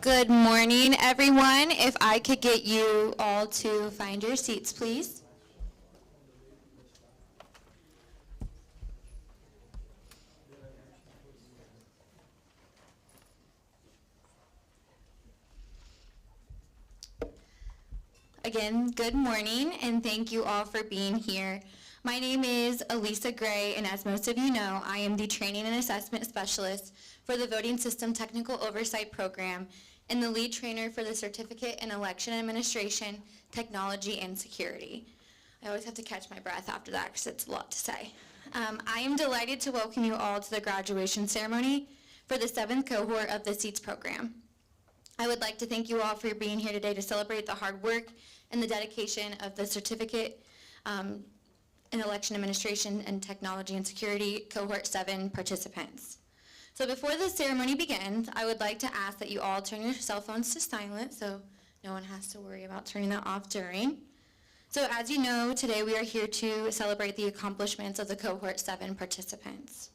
Good morning, everyone. If I could get you all to find your seats, please. Again, good morning, and thank you all for being here. My name is Elisa Gray, and as most of you know, I am the Training and Assessment Specialist for the Voting System Technical Oversight Program and the lead trainer for the Certificate in Election Administration, Technology, and Security. I always have to catch my breath after that because it's a lot to say. I am delighted to welcome you all to the graduation ceremony for the 7th cohort of the CEATS program. I would like to thank you all for being here today to celebrate the hard work and the dedication of the Certificate in Election Administration and Technology and Security Cohort 7 participants. So before the ceremony begins, I would like to ask that you all turn your cell phones to silent so no one has to worry about turning that off during. So as you know, today we are here to celebrate the accomplishments of the Cohort 7 participants.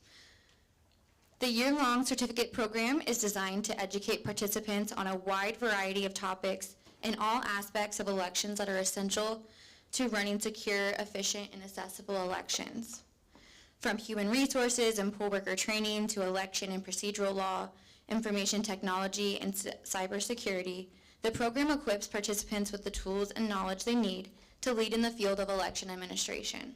The year-long certificate program is designed to educate participants on a wide variety of topics in all aspects of elections that are essential to running secure, efficient, and accessible elections. From human resources and poll worker training to election and procedural law, information technology, and cybersecurity, the program equips participants with the tools and knowledge they need to lead in the field of election administration.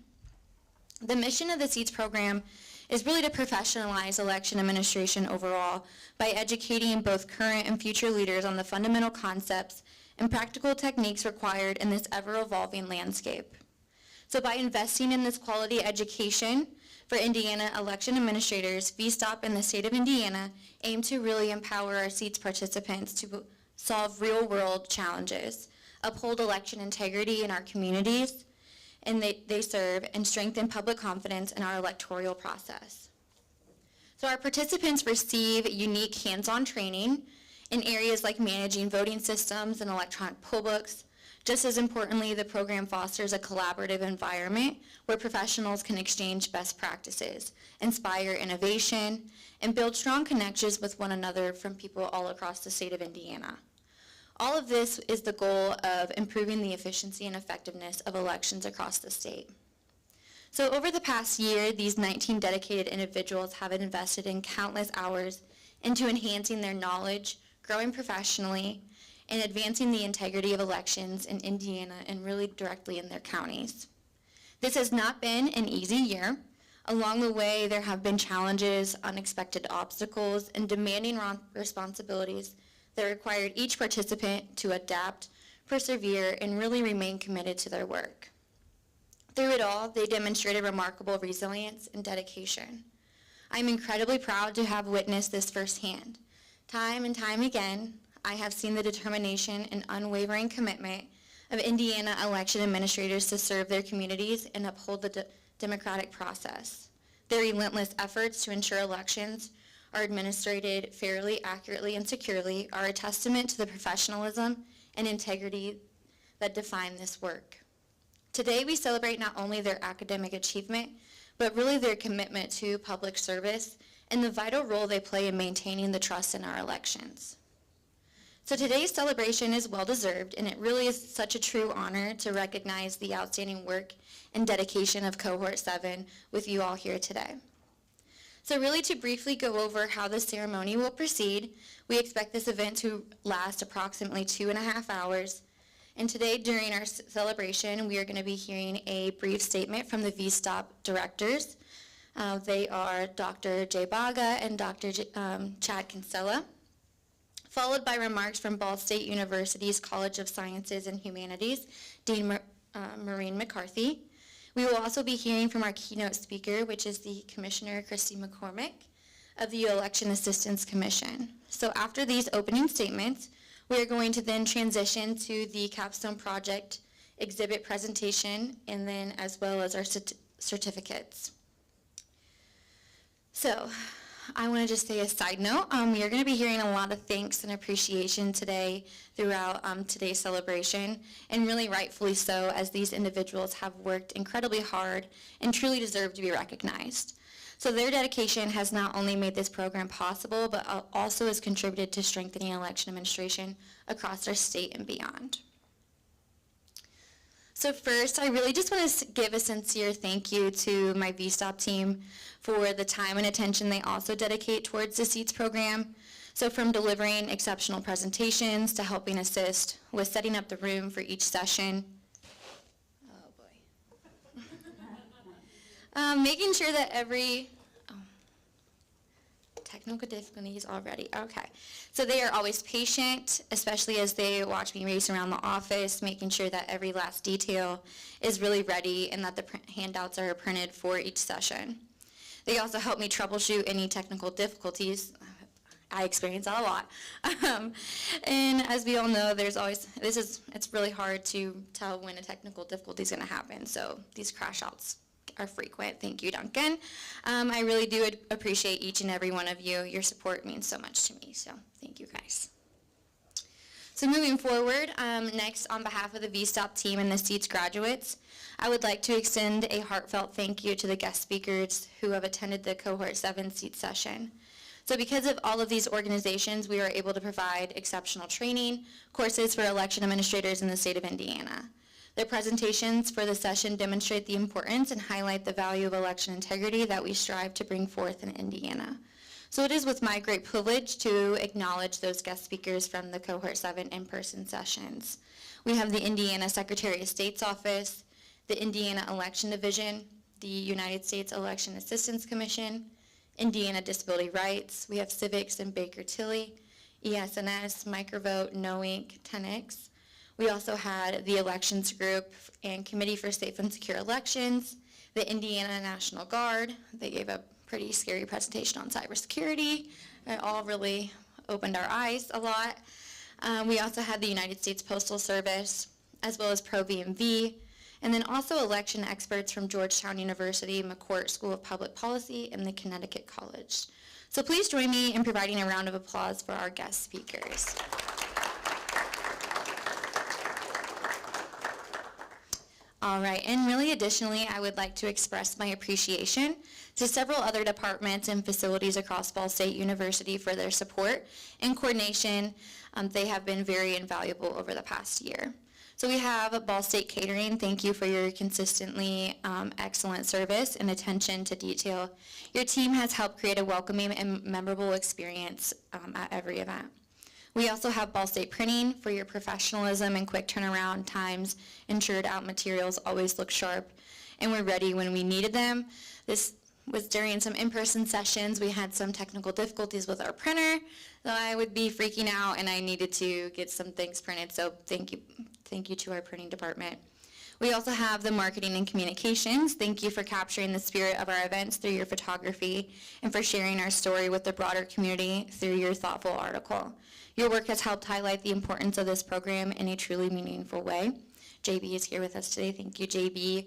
The mission of the CEATS program is really to professionalize election administration overall by educating both current and future leaders on the fundamental concepts and practical techniques required in this ever-evolving landscape. So by investing in this quality education for Indiana election administrators, VSTOP and the state of Indiana aim to really empower our CEATS participants to solve real-world challenges, uphold election integrity in our communities, and they serve, and strengthen public confidence in our electoral process. So our participants receive unique hands-on training in areas like managing voting systems and electronic poll books. Just as importantly, the program fosters a collaborative environment where professionals can exchange best practices, inspire innovation, and build strong connections with one another from people all across the state of Indiana. All of this is the goal of improving the efficiency and effectiveness of elections across the state. So over the past year, these 19 dedicated individuals have invested in countless hours into enhancing their knowledge, growing professionally, and advancing the integrity of elections in Indiana and really directly in their counties. This has not been an easy year. Along the way, there have been challenges, unexpected obstacles, and demanding responsibilities that required each participant to adapt, persevere, and really remain committed to their work. Through it all, they demonstrated remarkable resilience and dedication. I'm incredibly proud to have witnessed this firsthand. Time and time again, I have seen the determination and unwavering commitment of Indiana election administrators to serve their communities and uphold the democratic process. Their relentless efforts to ensure elections are administered fairly, accurately, and securely are a testament to the professionalism and integrity that define this work. Today, we celebrate not only their academic achievement, but really their commitment to public service and the vital role they play in maintaining the trust in our elections. So today's celebration is well-deserved, and it really is such a true honor to recognize the outstanding work and dedication of Cohort 7 with you all here today. So really to briefly go over how the ceremony will proceed, we expect this event to last approximately 2.5 hours. And today during our celebration, we are going to be hearing a brief statement from the VSTOP directors. They are Dr. Jay Baga and Dr. Chad Kinsella, followed by remarks from Ball State University's College of Sciences and Humanities, Dean Maureen McCarthy. We will also be hearing from our keynote speaker, which is the Commissioner Christy McCormick of the Election Assistance Commission. So after these opening statements, we are going to then transition to the capstone project exhibit presentation, and then as well as our certificates. So I want to just say a side note, we are going to be hearing a lot of thanks and appreciation today throughout today's celebration, and really rightfully so, as these individuals have worked incredibly hard and truly deserve to be recognized. So their dedication has not only made this program possible, but also has contributed to strengthening election administration across our state and beyond. So first, I really just want to give a sincere thank you to my VSTOP team for the time and attention they also dedicate towards the CEATS program. So from delivering exceptional presentations to helping assist with setting up the room for each session. Oh boy. Making sure that technical difficulties already, okay. So they are always patient, especially as they watch me race around the office, making sure that every last detail is really ready and that the handouts are printed for each session. They also help me troubleshoot any technical difficulties. I experience that a lot. And as we all know, it's really hard to tell when a technical difficulty is going to happen, so these crash outs are frequent. Thank you, Duncan. I really do appreciate each and every one of you. Your support means so much to me, so thank you guys. So moving forward, next on behalf of the VSTOP team and the CEATS graduates, I would like to extend a heartfelt thank you to the guest speakers who have attended the Cohort 7 CEATS session. So because of all of these organizations, we are able to provide exceptional training, courses for election administrators in the state of Indiana. Their presentations for the session demonstrate the importance and highlight the value of election integrity that we strive to bring forth in Indiana. So it is with my great privilege to acknowledge those guest speakers from the Cohort 7 in-person sessions. We have the Indiana Secretary of State's Office, the Indiana Election Division, the United States Election Assistance Commission, Indiana Disability Rights. We have Civics and Baker Tilly, ES&S, Microvote, No Inc., 10X. We also had the Elections Group and Committee for Safe and Secure Elections, the Indiana National Guard. They gave a pretty scary presentation on cybersecurity. It all really opened our eyes a lot. We also had the United States Postal Service, as well as Pro-VMV, and then also election experts from Georgetown University, McCourt School of Public Policy, and the Connecticut College. So please join me in providing a round of applause for our guest speakers. All right, and really additionally, I would like to express my appreciation to several other departments and facilities across Ball State University for their support and coordination. They have been very invaluable over the past year. So we have Ball State Catering. Thank you for your consistently excellent service and attention to detail. Your team has helped create a welcoming and memorable experience at every event. We also have Ball State Printing for your professionalism and quick turnaround times, ensured out materials always look sharp, and we're ready when we needed them. This was during some in-person sessions. We had some technical difficulties with our printer, so I would be freaking out and I needed to get some things printed, so thank you to our printing department. We also have the marketing and communications. Thank you for capturing the spirit of our events through your photography and for sharing our story with the broader community through your thoughtful article. Your work has helped highlight the importance of this program in a truly meaningful way. JB is here with us today. Thank you, JB.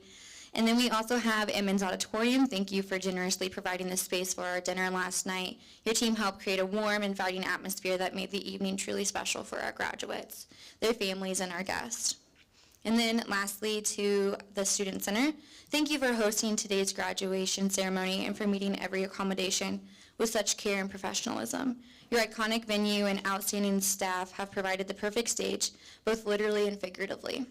And then we also have Emmons Auditorium. Thank you for generously providing the space for our dinner last night. Your team helped create a warm, inviting atmosphere that made the evening truly special for our graduates, their families, and our guests. And then lastly, to the Student Center, thank you for hosting today's graduation ceremony and for meeting every accommodation with such care and professionalism. Your iconic venue and outstanding staff have provided the perfect stage, both literally and figuratively.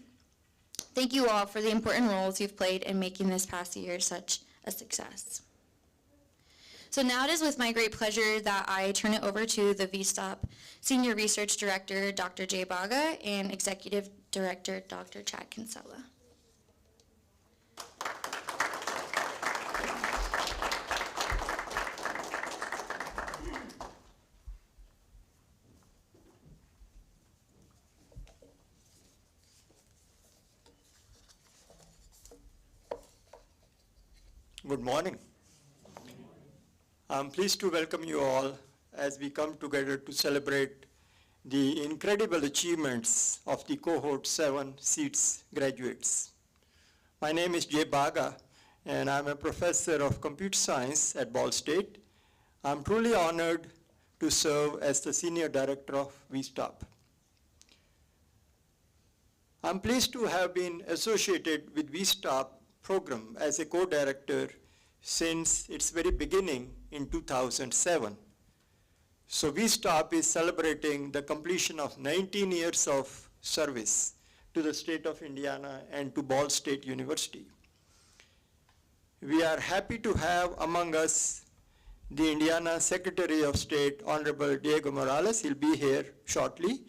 Thank you all for the important roles you've played in making this past year such a success. So now it is with my great pleasure that I turn it over to the VSTOP Senior Research Director, Dr. Jay Baga, and Executive Director, Dr. Chad Kinsella. Good morning. I'm pleased to welcome you all as we come together to celebrate the incredible achievements of the Cohort 7 CEATS graduates. My name is Jay Baga, and I'm a professor of computer science at Ball State. I'm truly honored to serve as the Senior Director of VSTOP. I'm pleased to have been associated with VSTOP program as a co-director since its very beginning in 2007. So VSTOP is celebrating the completion of 19 years of service to the state of Indiana and to Ball State University. We are happy to have among us the Indiana Secretary of State, Honorable Diego Morales. He'll be here shortly.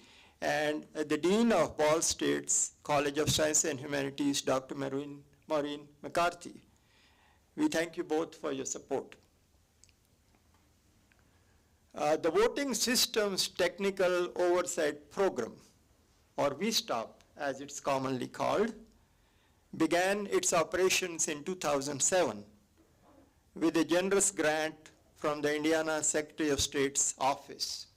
And the Dean of Ball State's College of Science and Humanities, Dr. Maureen McCarthy. We thank you both for your support. The Voting Systems Technical Oversight Program, or VSTOP as it's commonly called, began its operations in 2007 with a generous grant from the Indiana Secretary of State's office.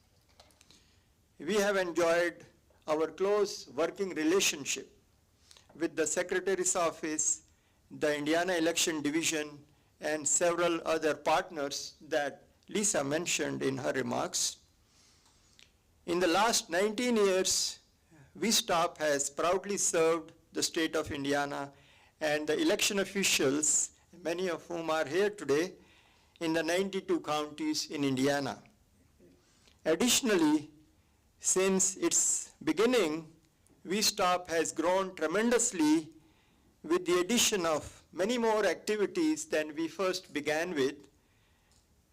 We have enjoyed our close working relationship with the Secretary's office, the Indiana Election Division, and several other partners that Lisa mentioned in her remarks. In the last 19 years, VSTOP has proudly served the state of Indiana and the election officials, many of whom are here today, in the 92 counties in Indiana. Additionally, since its beginning, VSTOP has grown tremendously with the addition of many more activities than we first began with,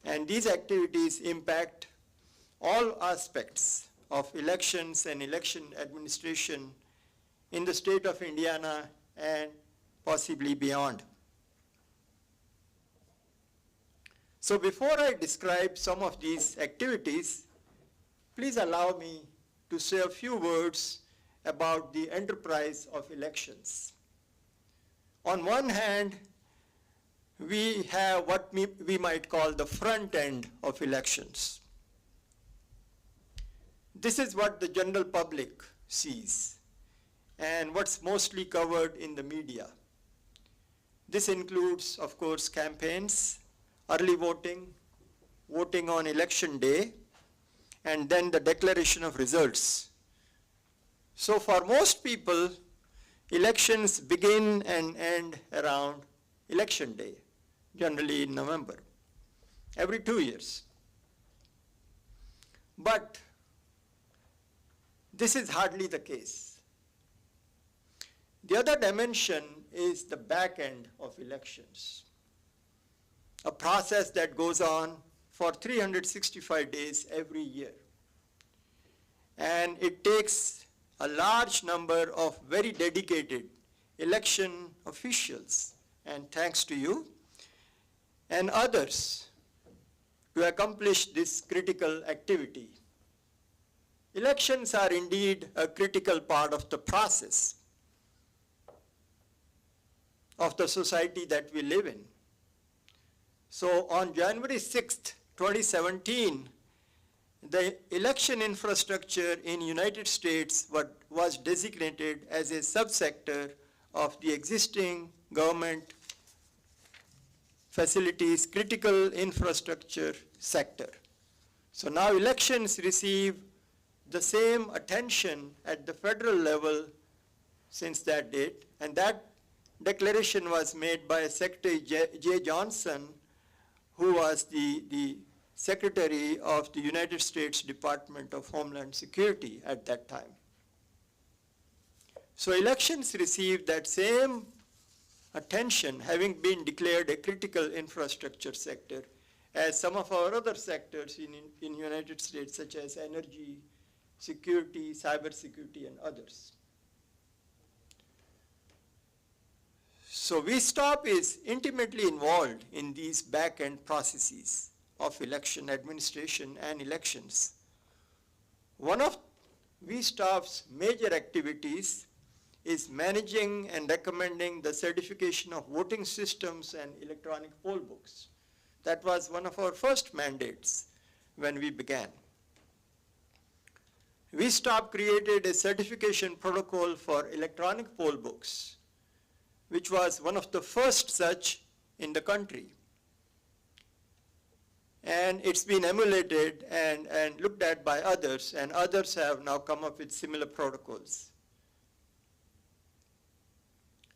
and these activities impact all aspects of elections and election administration in the state of Indiana and possibly beyond. So before I describe some of these activities, please allow me to say a few words about the enterprise of elections. On one hand, we have what we might call the front end of elections. This is what the general public sees and what's mostly covered in the media. This includes, of course, campaigns, early voting, voting on election day, and then the declaration of results. So for most people, elections begin and end around election day, generally in November, every 2 years. But this is hardly the case. The other dimension is the back end of elections, a process that goes on for 365 days every year. And it takes a large number of very dedicated election officials, and thanks to you, and others to accomplish this critical activity. Elections are indeed a critical part of the process of the society that we live in. So on January 6th, 2017, the election infrastructure in United States was designated as a subsector of the existing government facilities critical infrastructure sector. So now elections receive the same attention at the federal level since that date, and that declaration was made by Secretary Jay Johnson, who was the Secretary of the United States Department of Homeland Security at that time. So elections received that same attention, having been declared a critical infrastructure sector, as some of our other sectors in United States, such as energy, security, cybersecurity, and others. So VSTOP is intimately involved in these back-end processes of election administration and elections. One of VSTOP's major activities is managing and recommending the certification of voting systems and electronic poll books. That was one of our first mandates when we began. VSTOP created a certification protocol for electronic poll books, which was one of the first such in the country. And it's been emulated and looked at by others, and others have now come up with similar protocols.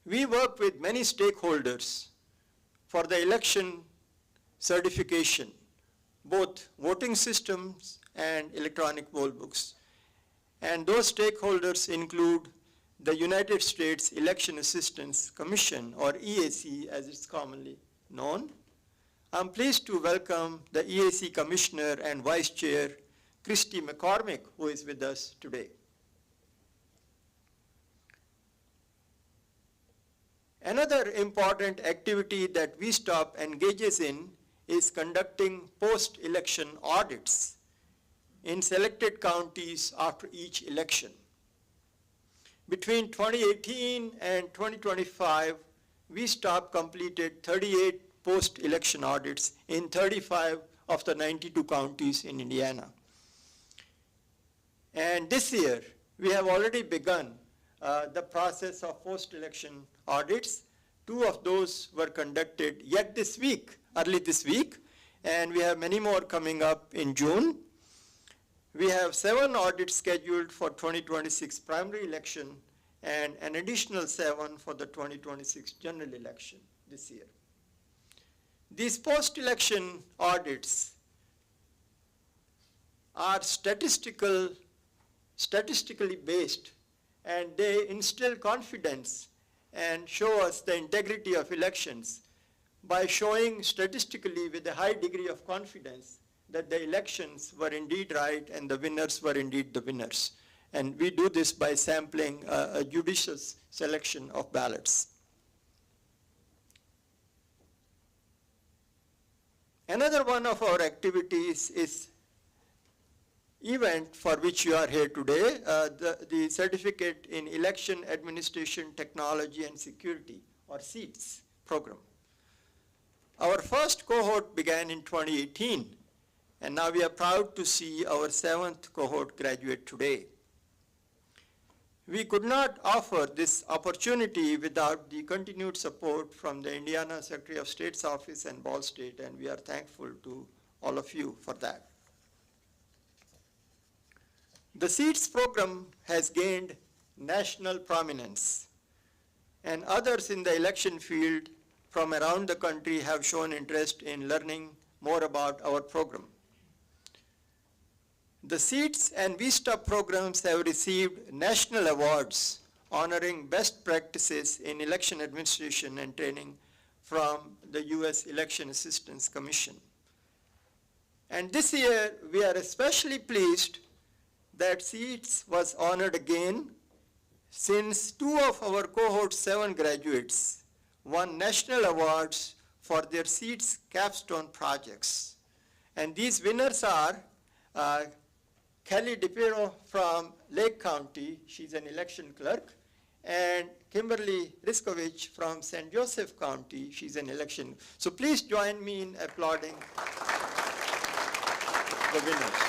We work with many stakeholders for the election certification, both voting systems and electronic poll books. And those stakeholders include the United States Election Assistance Commission, or EAC as it's commonly known. I'm pleased to welcome the EAC Commissioner and Vice Chair, Christy McCormick, who is with us today. Another important activity that VSTOP engages in is conducting post-election audits in selected counties after each election. Between 2018 and 2025, VSTOP completed 38 post-election audits in 35 of the 92 counties in Indiana. And this year, we have already begun the process of post-election audits. 2 of those were conducted yet this week, early this week, and we have many more coming up in June. We have 7 audits scheduled for 2026 primary election and an additional 7 for the 2026 general election this year. These post-election audits are statistically based, and they instill confidence and show us the integrity of elections by showing statistically with a high degree of confidence that the elections were indeed right and the winners were indeed the winners. And we do this by sampling a judicious selection of ballots. Another one of our activities is event for which you are here today, the Certificate in Election Administration Technology and Security, or CEATS program. Our first cohort began in 2018, and now we are proud to see our 7th cohort graduate today. We could not offer this opportunity without the continued support from the Indiana Secretary of State's office and Ball State, and we are thankful to all of you for that. The CEATS program has gained national prominence, and others in the election field from around the country have shown interest in learning more about our program. The CEATS and VSTOP programs have received national awards honoring best practices in election administration and training from the U.S. Election Assistance Commission. And this year, we are especially pleased that CEATS was honored again, since 2 of our cohort 7 graduates won national awards for their CEATS capstone projects. And these winners are Kelly DePiro from Lake County, she's an election clerk, and Kimberly Riskovich from St. Joseph County, she's an election. So please join me in applauding the winners.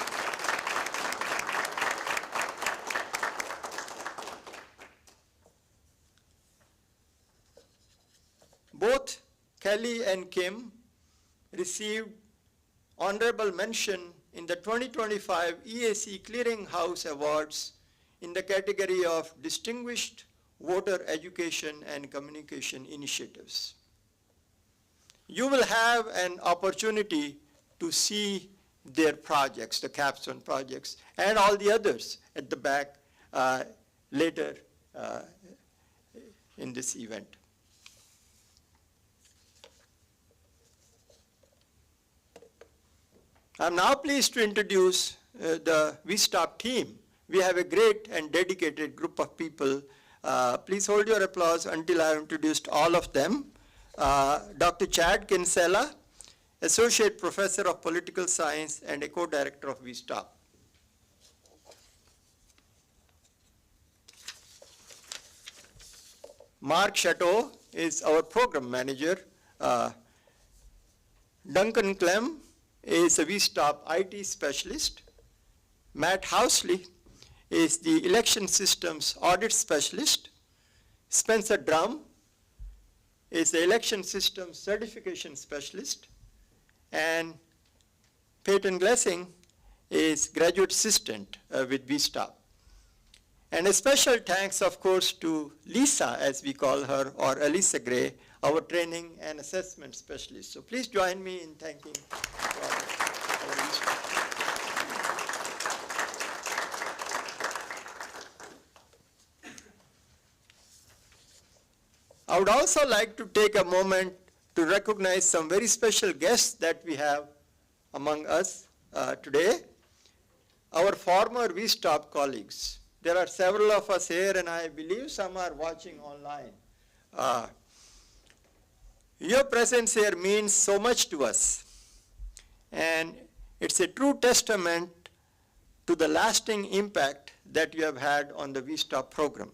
Both Kelly and Kim received honorable mention in the 2025 EAC Clearinghouse Awards in the category of Distinguished Voter Education and Communication Initiatives. You will have an opportunity to see their projects, the capstone projects, and all the others at the back later in this event. I'm now pleased to introduce the VSTOP team. We have a great and dedicated group of people. Please hold your applause until I have introduced all of them. Dr. Chad Kinsella, Associate Professor of Political Science and a co-director of VSTOP. Mark Chateau is our program manager. Duncan Clem is a VSTOP IT specialist. Matt Housley is the Election Systems Audit Specialist. Spencer Drum is the Election Systems Certification Specialist. And Peyton Glessing is Graduate Assistant with VSTOP. And a special thanks, of course, to Lisa, as we call her, or Elisa Gray, our training and assessment specialist. So please join me in thanking our Lisa. I would also like to take a moment to recognize some very special guests that we have among us today. Our former VSTOP colleagues. There are several of us here, and I believe some are watching online. Your presence here means so much to us, and it's a true testament to the lasting impact that you have had on the VSTOP program.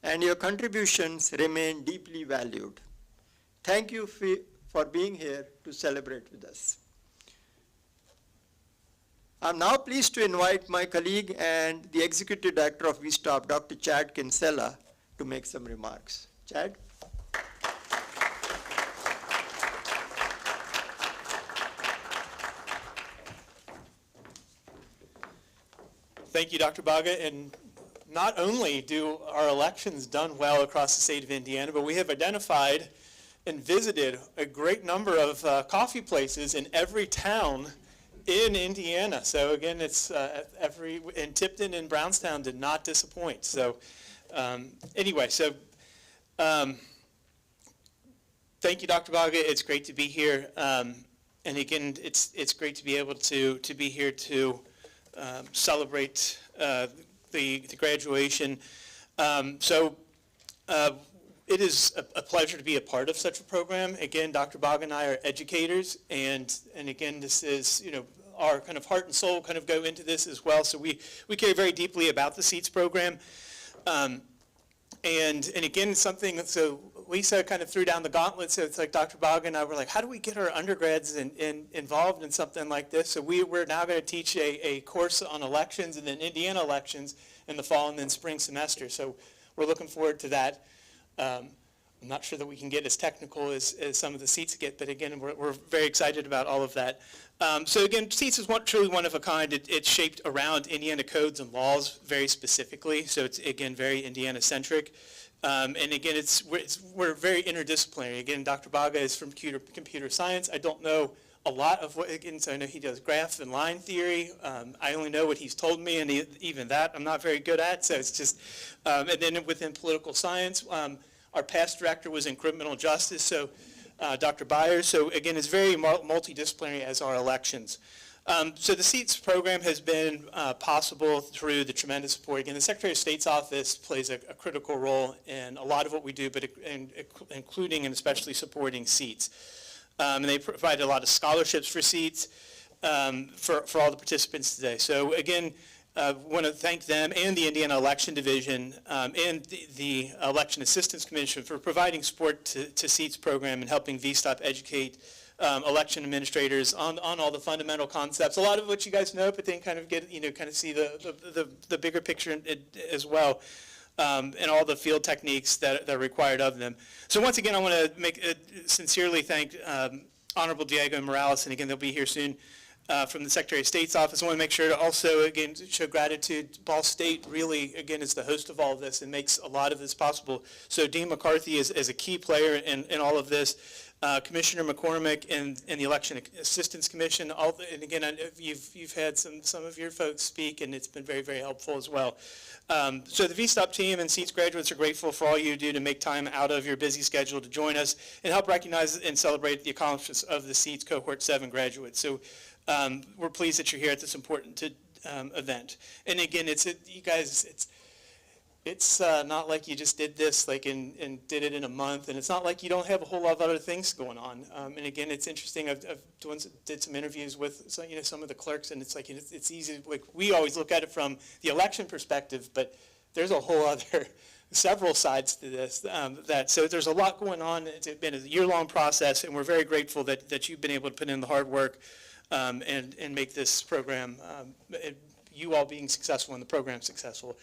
And your contributions remain deeply valued. Thank you for being here to celebrate with us. I'm now pleased to invite my colleague and the Executive Director of VSTOP, Dr. Chad Kinsella, to make some remarks. Chad? Thank you, Dr. Baga. And not only do our elections done well across the state of Indiana, but we have identified and visited a great number of coffee places in every town in Indiana. So again, it's in Tipton and Brownstown did not disappoint. So anyway, so thank you, Dr. Baga. It's great to be here. And again, it's great to be able to be here to celebrate the graduation. It is a pleasure to be a part of such a program. Again, Dr. Baga and I are educators, and again, this is, our kind of heart and soul kind of go into this as well. So we care very deeply about the CEATS program. And again, something, so Lisa kind of threw down the gauntlet, so it's like Dr. Baga and I were like, how do we get our undergrads involved in something like this? So we're now going to teach a course on elections and then Indiana elections in the fall and then spring semester. So we're looking forward to that. I'm not sure that we can get as technical as some of the CEATS get, but again, we're very excited about all of that. So again, CEATS is truly one of a kind. It's shaped around Indiana codes and laws very specifically, so it's, again, very Indiana-centric. And again, we're very interdisciplinary. Again, Dr. Baga is from computer science. I don't know a lot of what, again, so I know he does graph and line theory. I only know what he's told me, and even that I'm not very good at, so it's just, and then within political science, our past director was in criminal justice, so Dr. Byers. So again, it's very multidisciplinary as our elections. So the CEATS program has been possible through the tremendous support. Again, the Secretary of State's office plays a critical role in a lot of what we do, but including and especially supporting CEATS. And they provide a lot of scholarships for CEATS for all the participants today. So again, want to thank them and the Indiana Election Division and the Election Assistance Commission for providing support to CEATS program and helping VSTOP educate election administrators on all the fundamental concepts, a lot of what you guys know, but then kind of get, kind of see the bigger picture as well, and all the field techniques that are required of them. So once again, I want to sincerely thank Honorable Diego Morales, and again, they'll be here soon, from the Secretary of State's office. I want to make sure to also, again, show gratitude. Ball State really, again, is the host of all of this and makes a lot of this possible. So Dean McCarthy is a key player in all of this. Commissioner McCormick and the Election Assistance Commission, and again, I know you've had some of your folks speak, and it's been very, very helpful as well. So the VSTOP team and CEATS graduates are grateful for all you do to make time out of your busy schedule to join us and help recognize and celebrate the accomplishments of the CEATS Cohort 7 graduates. So we're pleased that you're here at this important event. And again, you guys, it's not like you just did this and did it in a month, and it's not like you don't have a whole lot of other things going on. And again, it's interesting. I've did some interviews with some of the clerks, and it's like it's easy. Like we always look at it from the election perspective, but there's a whole other several sides to this. So there's a lot going on. It's been a year-long process, and we're very grateful that you've been able to put in the hard work and make this program, you all being successful and the program successful.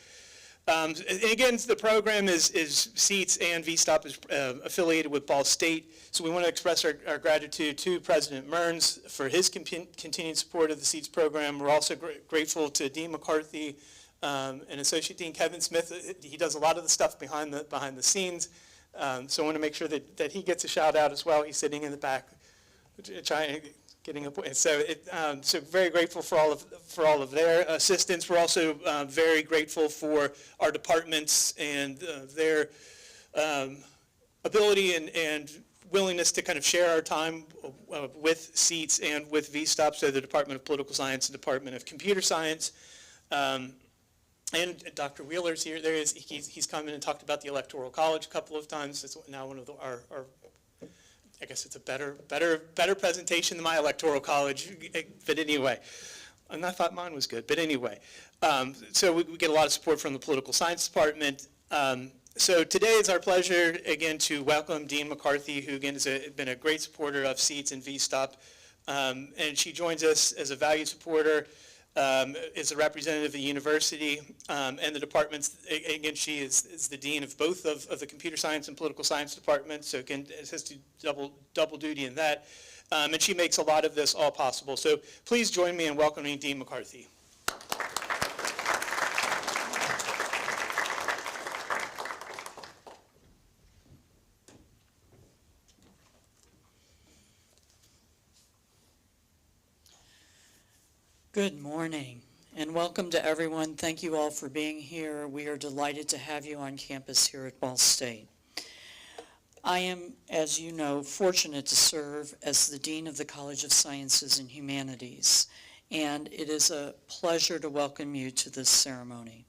And again, the program is CEATS and VSTOP is affiliated with Ball State, so we want to express our gratitude to President Mearns for his continued support of the CEATS program. We're also grateful to Dean McCarthy and Associate Dean Kevin Smith. He does a lot of the stuff behind the scenes, so I want to make sure that he gets a shout out as well. He's sitting in the back, getting a point. So so very grateful for all of their assistance. We're also very grateful for our departments and their ability and willingness to kind of share our time with CEATS and with VSTOP, so the Department of Political Science and Department of Computer Science. And Dr. Wheeler's here. He's come in and talked about the Electoral College a couple of times. It's now one of our I guess it's a better presentation than my Electoral College, but anyway. And I thought mine was good, but anyway. So we get a lot of support from the Political Science Department. So today it's our pleasure, again, to welcome Dean McCarthy, who, again, has been a great supporter of CEATS and VSTOP. And she joins us as a value supporter, is a representative of the university and the departments. Again, she is the dean of both of the computer science and political science departments, so again, it has to double duty in that. And she makes a lot of this all possible. So please join me in welcoming Dean McCarthy. Good morning and welcome to everyone. Thank you all for being here. We are delighted to have you on campus here at Ball State. I am, as you know, fortunate to serve as the Dean of the College of Sciences and Humanities, and it is a pleasure to welcome you to this ceremony.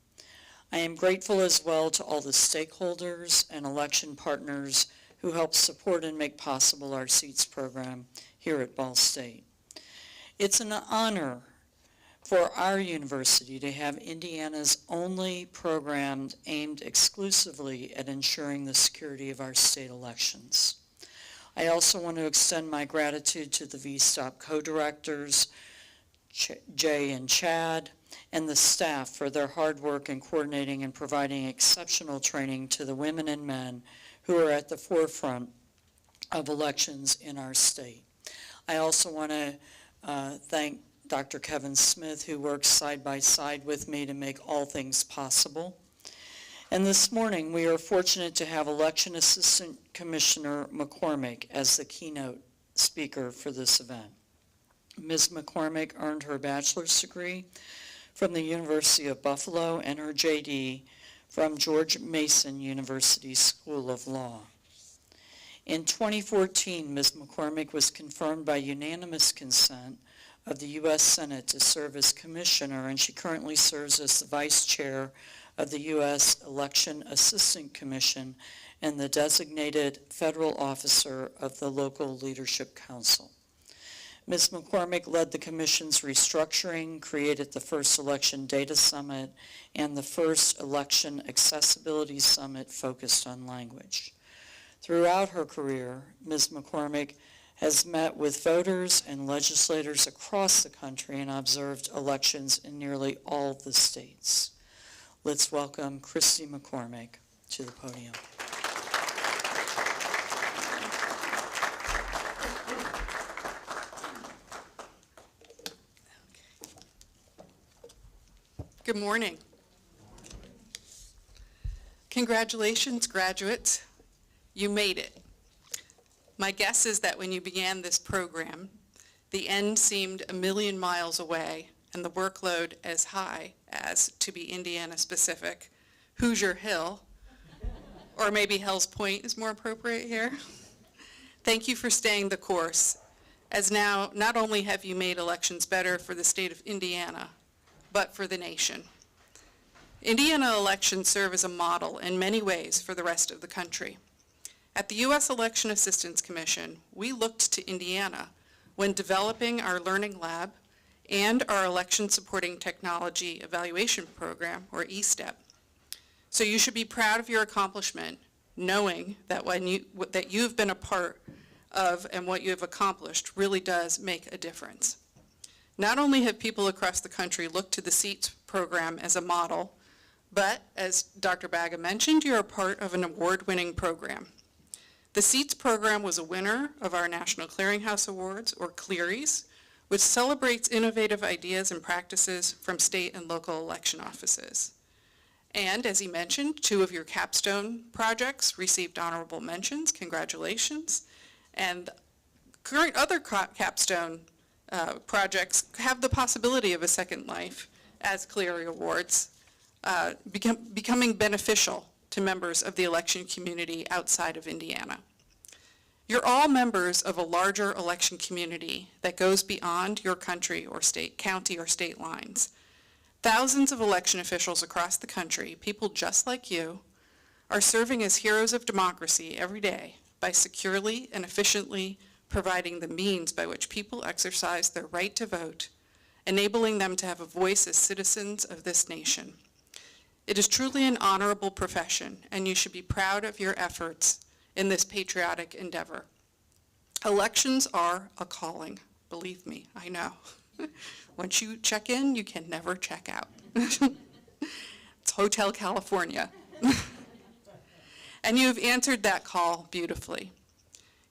I am grateful as well to all the stakeholders and election partners who help support and make possible our CEATS program here at Ball State. It's an honor for our university to have Indiana's only program aimed exclusively at ensuring the security of our state elections. I also want to extend my gratitude to the VSTOP co-directors, Jay and Chad, and the staff for their hard work in coordinating and providing exceptional training to the women and men who are at the forefront of elections in our state. I also want to thank Dr. Kevin Smith, who works side by side with me to make all things possible. And this morning, we are fortunate to have Election Assistant Commissioner McCormick as the keynote speaker for this event. Ms. McCormick earned her bachelor's degree from the University of Buffalo and her JD from George Mason University School of Law. In 2014, Ms. McCormick was confirmed by unanimous consent of the U.S. Senate to serve as commissioner, and she currently serves as the vice chair of the U.S. Election Assistant Commission and the designated federal officer of the Local Leadership Council. Ms. McCormick led the commission's restructuring, created the first Election Data Summit, and the first Election Accessibility Summit focused on language. Throughout her career, Ms. McCormick has met with voters and legislators across the country and observed elections in nearly all the states. Let's welcome Christy McCormick to the podium. Good morning. Congratulations, graduates. You made it. My guess is that when you began this program, the end seemed a million miles away and the workload as high as, to be Indiana specific, Hoosier Hill, or maybe Hell's Point is more appropriate here. Thank you for staying the course, as now not only have you made elections better for the state of Indiana, but for the nation. Indiana elections serve as a model in many ways for the rest of the country. At the U.S. Election Assistance Commission, we looked to Indiana when developing our Learning Lab and our Election Supporting Technology Evaluation Program, or ESTEP. So you should be proud of your accomplishment, knowing that that you've been a part of and what you have accomplished really does make a difference. Not only have people across the country looked to the CEATS program as a model, but as Dr. Baga mentioned, you're a part of an award-winning program. The CEATS program was a winner of our National Clearinghouse Awards, or CLEARIES, which celebrates innovative ideas and practices from state and local election offices. And as he mentioned, 2 of your capstone projects received honorable mentions. Congratulations. And current other capstone projects have the possibility of a second life as Cleary Awards, becoming beneficial to members of the election community outside of Indiana. You're all members of a larger election community that goes beyond your county or state lines. Thousands of election officials across the country, people just like you, are serving as heroes of democracy every day by securely and efficiently providing the means by which people exercise their right to vote, enabling them to have a voice as citizens of this nation. It is truly an honorable profession, and you should be proud of your efforts in this patriotic endeavor. Elections are a calling, believe me, I know. Once you check in, you can never check out. It's Hotel California. And you have answered that call beautifully.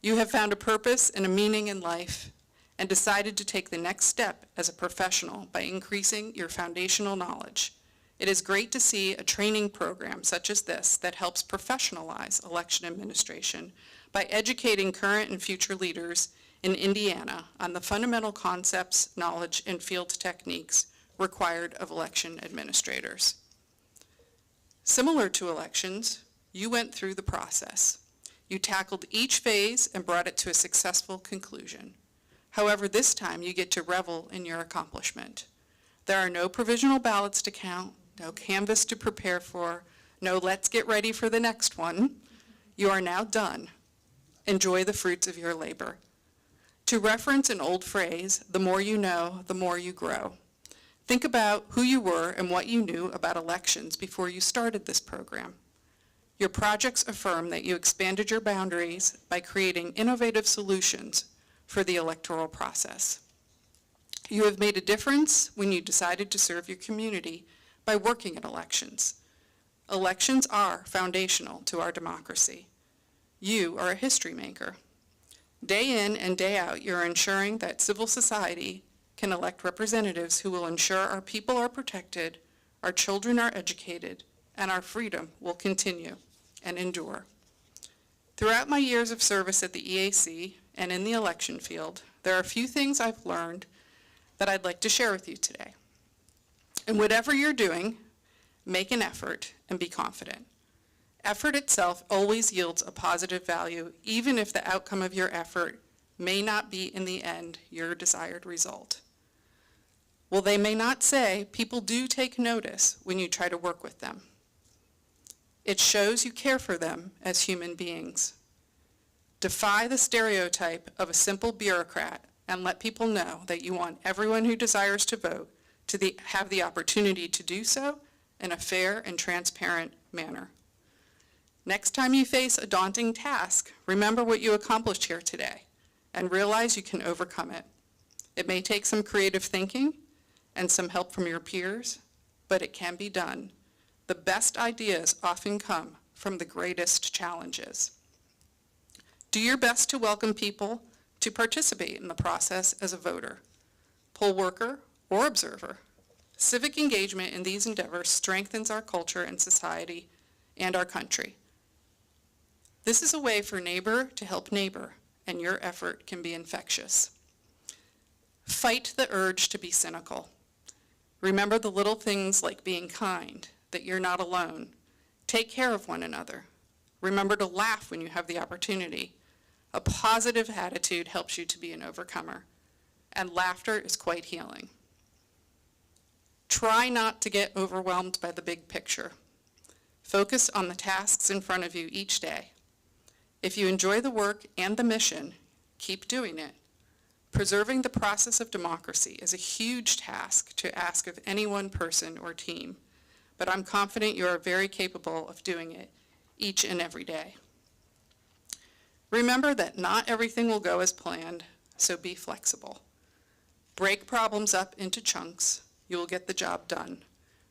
You have found a purpose and a meaning in life and decided to take the next step as a professional by increasing your foundational knowledge. It is great to see a training program such as this that helps professionalize election administration by educating current and future leaders in Indiana on the fundamental concepts, knowledge, and field techniques required of election administrators. Similar to elections, you went through the process. You tackled each phase and brought it to a successful conclusion. However, this time you get to revel in your accomplishment. There are no provisional ballots to count, no canvas to prepare for, no let's get ready for the next one. You are now done. Enjoy the fruits of your labor. To reference an old phrase, the more you know, the more you grow. Think about who you were and what you knew about elections before you started this program. Your projects affirm that you expanded your boundaries by creating innovative solutions for the electoral process. You have made a difference when you decided to serve your community by working at elections. Elections are foundational to our democracy. You are a history maker. Day in and day out, you're ensuring that civil society can elect representatives who will ensure our people are protected, our children are educated, and our freedom will continue and endure. Throughout my years of service at the EAC and in the election field, there are a few things I've learned that I'd like to share with you today. And whatever you're doing, make an effort and be confident. Effort itself always yields a positive value, even if the outcome of your effort may not be in the end your desired result. Well, they may not say, people do take notice when you try to work with them. It shows you care for them as human beings. Defy the stereotype of a simple bureaucrat and let people know that you want everyone who desires to vote to have the opportunity to do so in a fair and transparent manner. Next time you face a daunting task, remember what you accomplished here today and realize you can overcome it. It may take some creative thinking and some help from your peers, but it can be done. The best ideas often come from the greatest challenges. Do your best to welcome people to participate in the process as a voter, poll worker, or observer. Civic engagement in these endeavors strengthens our culture and society and our country. This is a way for neighbor to help neighbor, and your effort can be infectious. Fight the urge to be cynical. Remember the little things like being kind, that you're not alone. Take care of one another. Remember to laugh when you have the opportunity. A positive attitude helps you to be an overcomer, and laughter is quite healing. Try not to get overwhelmed by the big picture. Focus on the tasks in front of you each day. If you enjoy the work and the mission, keep doing it. Preserving the process of democracy is a huge task to ask of any one person or team, but I'm confident you are very capable of doing it each and every day. Remember that not everything will go as planned, so be flexible. Break problems up into chunks. You will get the job done.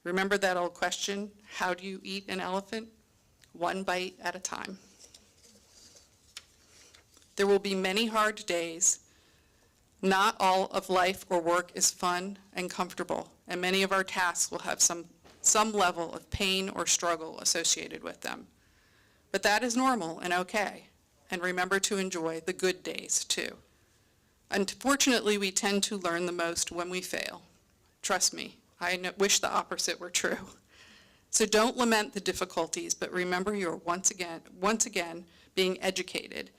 Remember that old question, how do you eat an elephant? One bite at a time. There will be many hard days, Not all of life or work is fun and comfortable, and many of our tasks will have some level of pain or struggle associated with them. But that is normal and okay, and remember to enjoy the good days too. Unfortunately, we tend to learn the most when we fail. Trust me, I wish the opposite were true. So don't lament the difficulties, but remember you're once again being educated,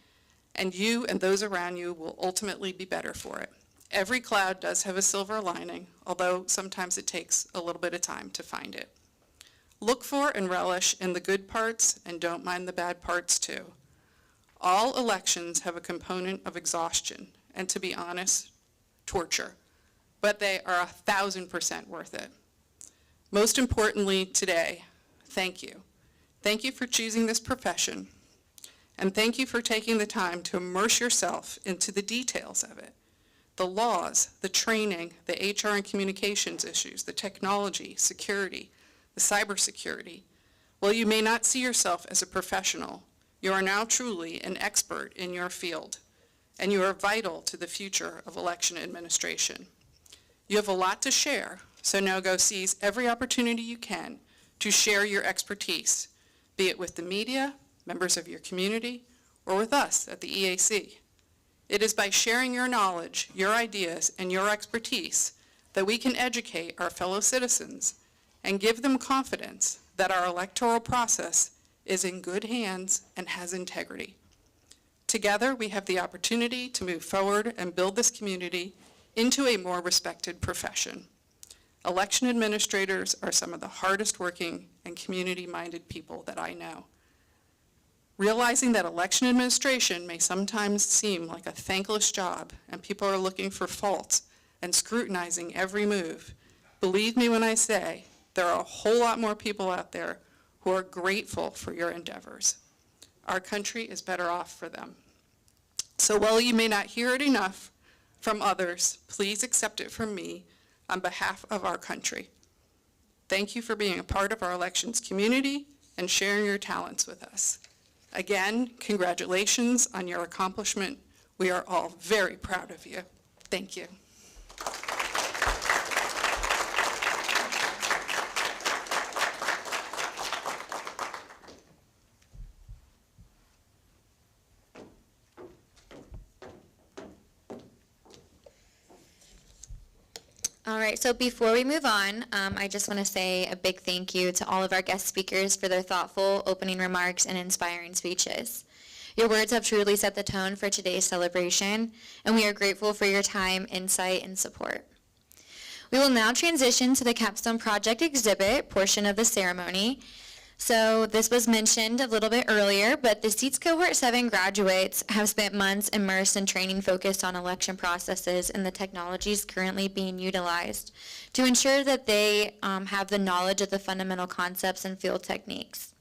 and you and those around you will ultimately be better for it. Every cloud does have a silver lining, although sometimes it takes a little bit of time to find it. Look for and relish in the good parts, and don't mind the bad parts too. All elections have a component of exhaustion, and to be honest, torture, but they are 1,000% worth it. Most importantly today, thank you. Thank you for choosing this profession, and thank you for taking the time to immerse yourself into the details of it. The laws, the training, the HR and communications issues, the technology, security, the cybersecurity. While you may not see yourself as a professional, you are now truly an expert in your field, and you are vital to the future of election administration. You have a lot to share, so now go seize every opportunity you can to share your expertise, be it with the media, members of your community, or with us at the EAC. It is by sharing your knowledge, your ideas, and your expertise that we can educate our fellow citizens and give them confidence that our electoral process is in good hands and has integrity. Together, we have the opportunity to move forward and build this community into a more respected profession. Election administrators are some of the hardest working and community-minded people that I know. Realizing that election administration may sometimes seem like a thankless job and people are looking for faults and scrutinizing every move, believe me when I say there are a whole lot more people out there who are grateful for your endeavors. Our country is better off for them. So while you may not hear it enough from others, please accept it from me on behalf of our country. Thank you for being a part of our elections community and sharing your talents with us. Again, congratulations on your accomplishment. We are all very proud of you. Thank you. All right, so before we move on, I just want to say a big thank you to all of our guest speakers for their thoughtful opening remarks and inspiring speeches. Your words have truly set the tone for today's celebration, and we are grateful for your time, insight, and support. We will now transition to the Capstone Project exhibit portion of the ceremony. So this was mentioned a little bit earlier, but the CEATS Cohort 7 graduates have spent months immersed in training focused on election processes and the technologies currently being utilized to ensure that they have the knowledge of the fundamental concepts and field techniques.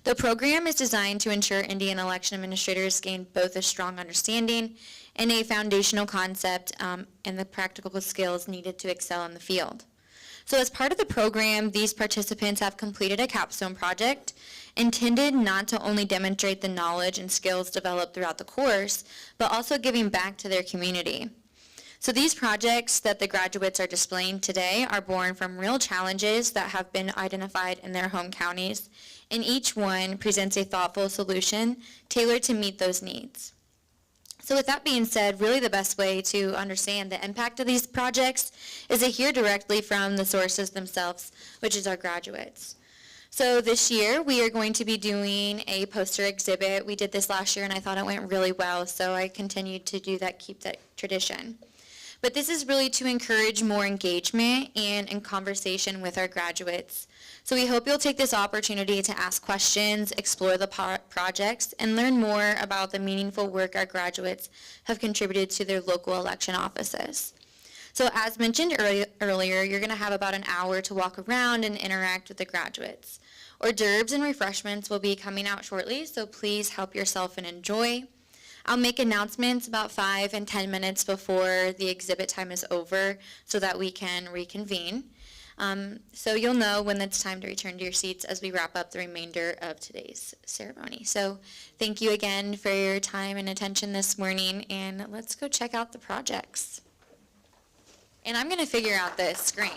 The program is designed to ensure Indian election administrators gain both a strong understanding and a foundational concept and the practical skills needed to excel in the field. So as part of the program, these participants have completed a capstone project intended not to only demonstrate the knowledge and skills developed throughout the course, but also giving back to their community. So these projects that the graduates are displaying today are born from real challenges that have been identified in their home counties, and each one presents a thoughtful solution tailored to meet those needs. So with that being said, really the best way to understand the impact of these projects is to hear directly from the sources themselves, which is our graduates. So this year, we are going to be doing a poster exhibit. We did this last year, and I thought it went really well, so I continued to do that, keep that tradition. But this is really to encourage more engagement and in conversation with our graduates. So we hope you'll take this opportunity to ask questions, explore the projects, and learn more about the meaningful work our graduates have contributed to their local election offices. So as mentioned earlier, you're going to have about an hour to walk around and interact with the graduates. Hors d'oeuvres and refreshments will be coming out shortly, so please help yourself and enjoy. I'll make announcements about 5 and 10 minutes before the exhibit time is over so that we can reconvene. So you'll know when it's time to return to your seats as we wrap up the remainder of today's ceremony. So thank you again for your time and attention this morning, and let's go check out the projects. And I'm going to figure out the screen.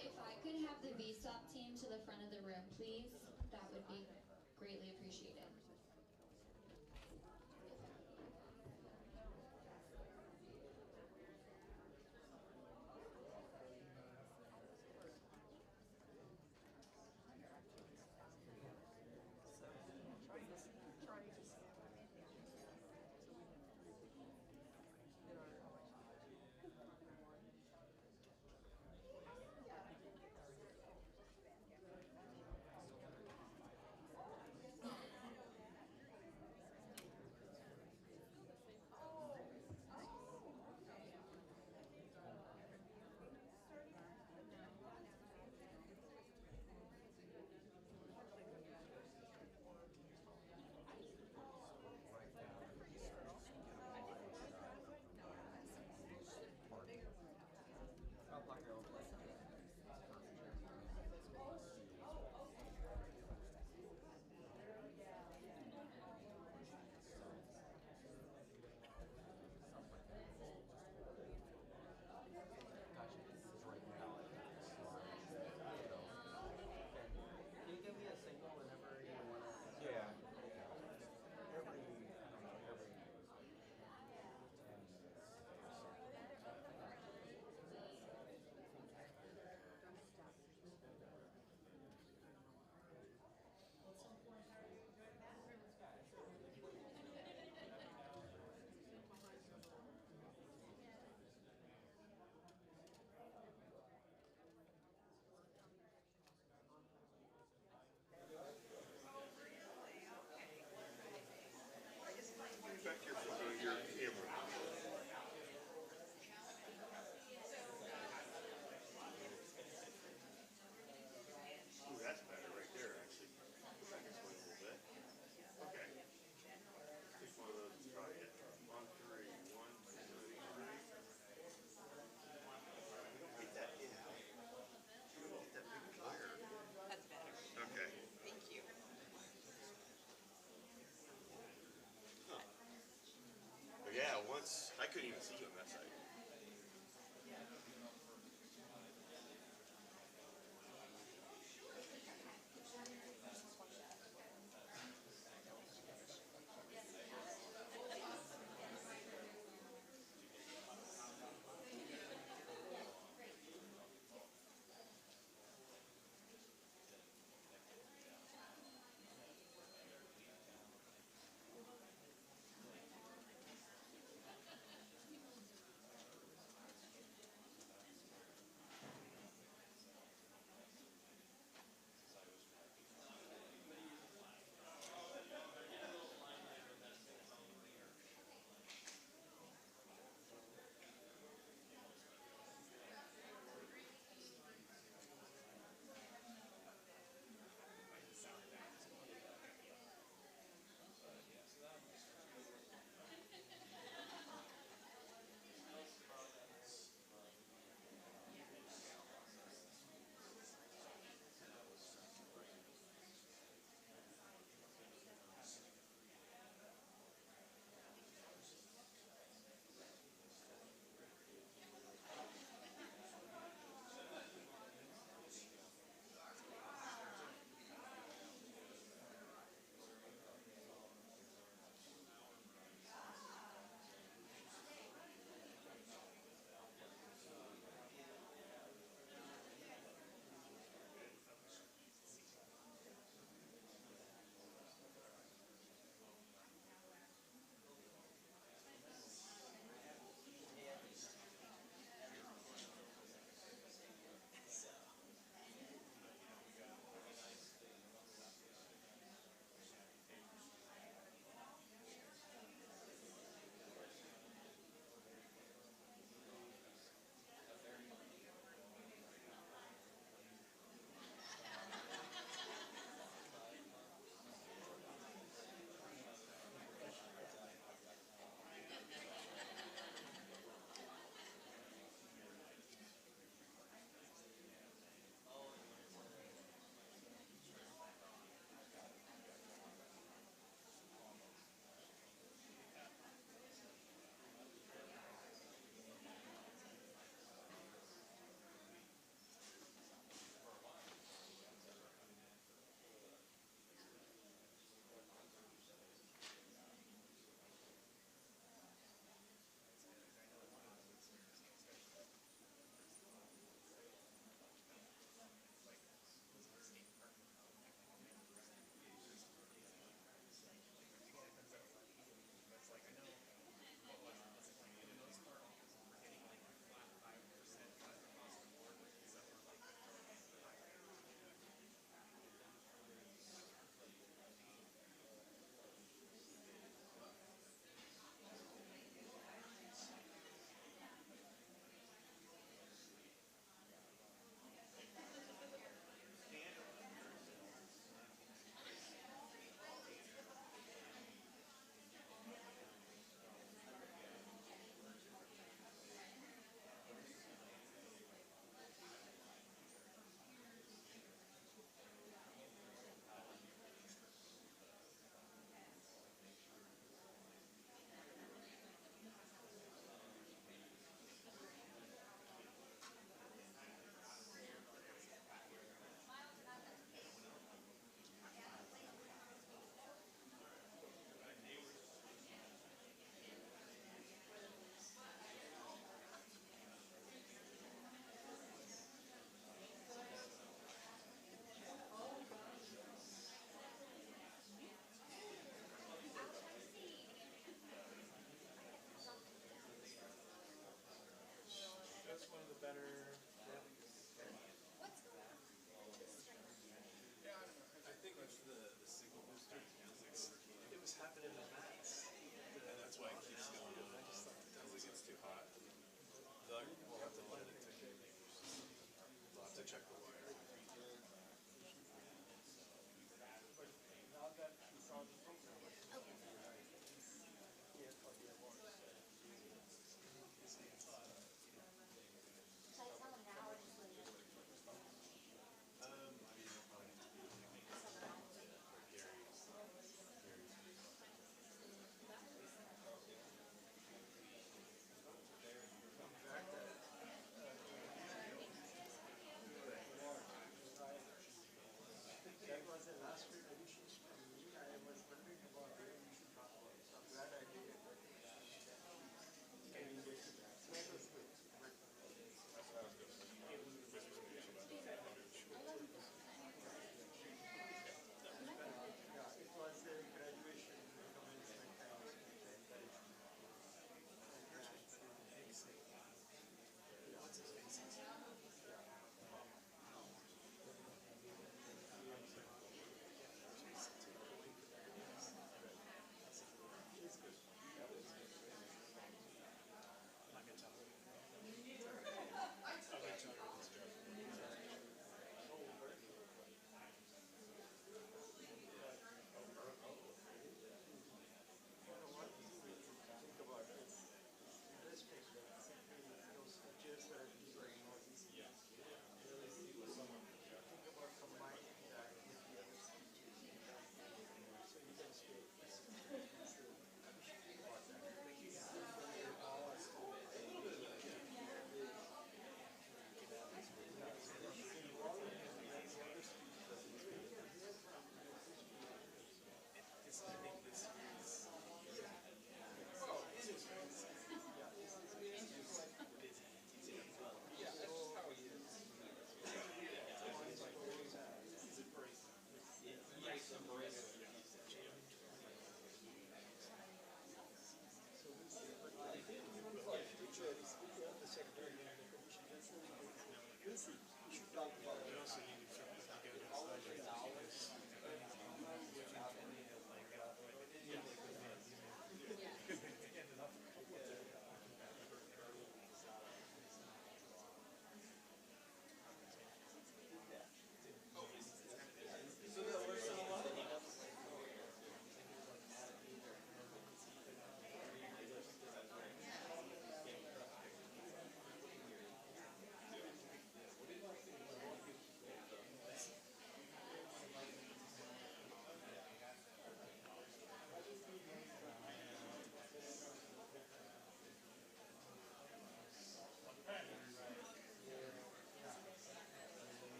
If I could have the VSOP team to the front of the room, please, that would be greatly appreciated.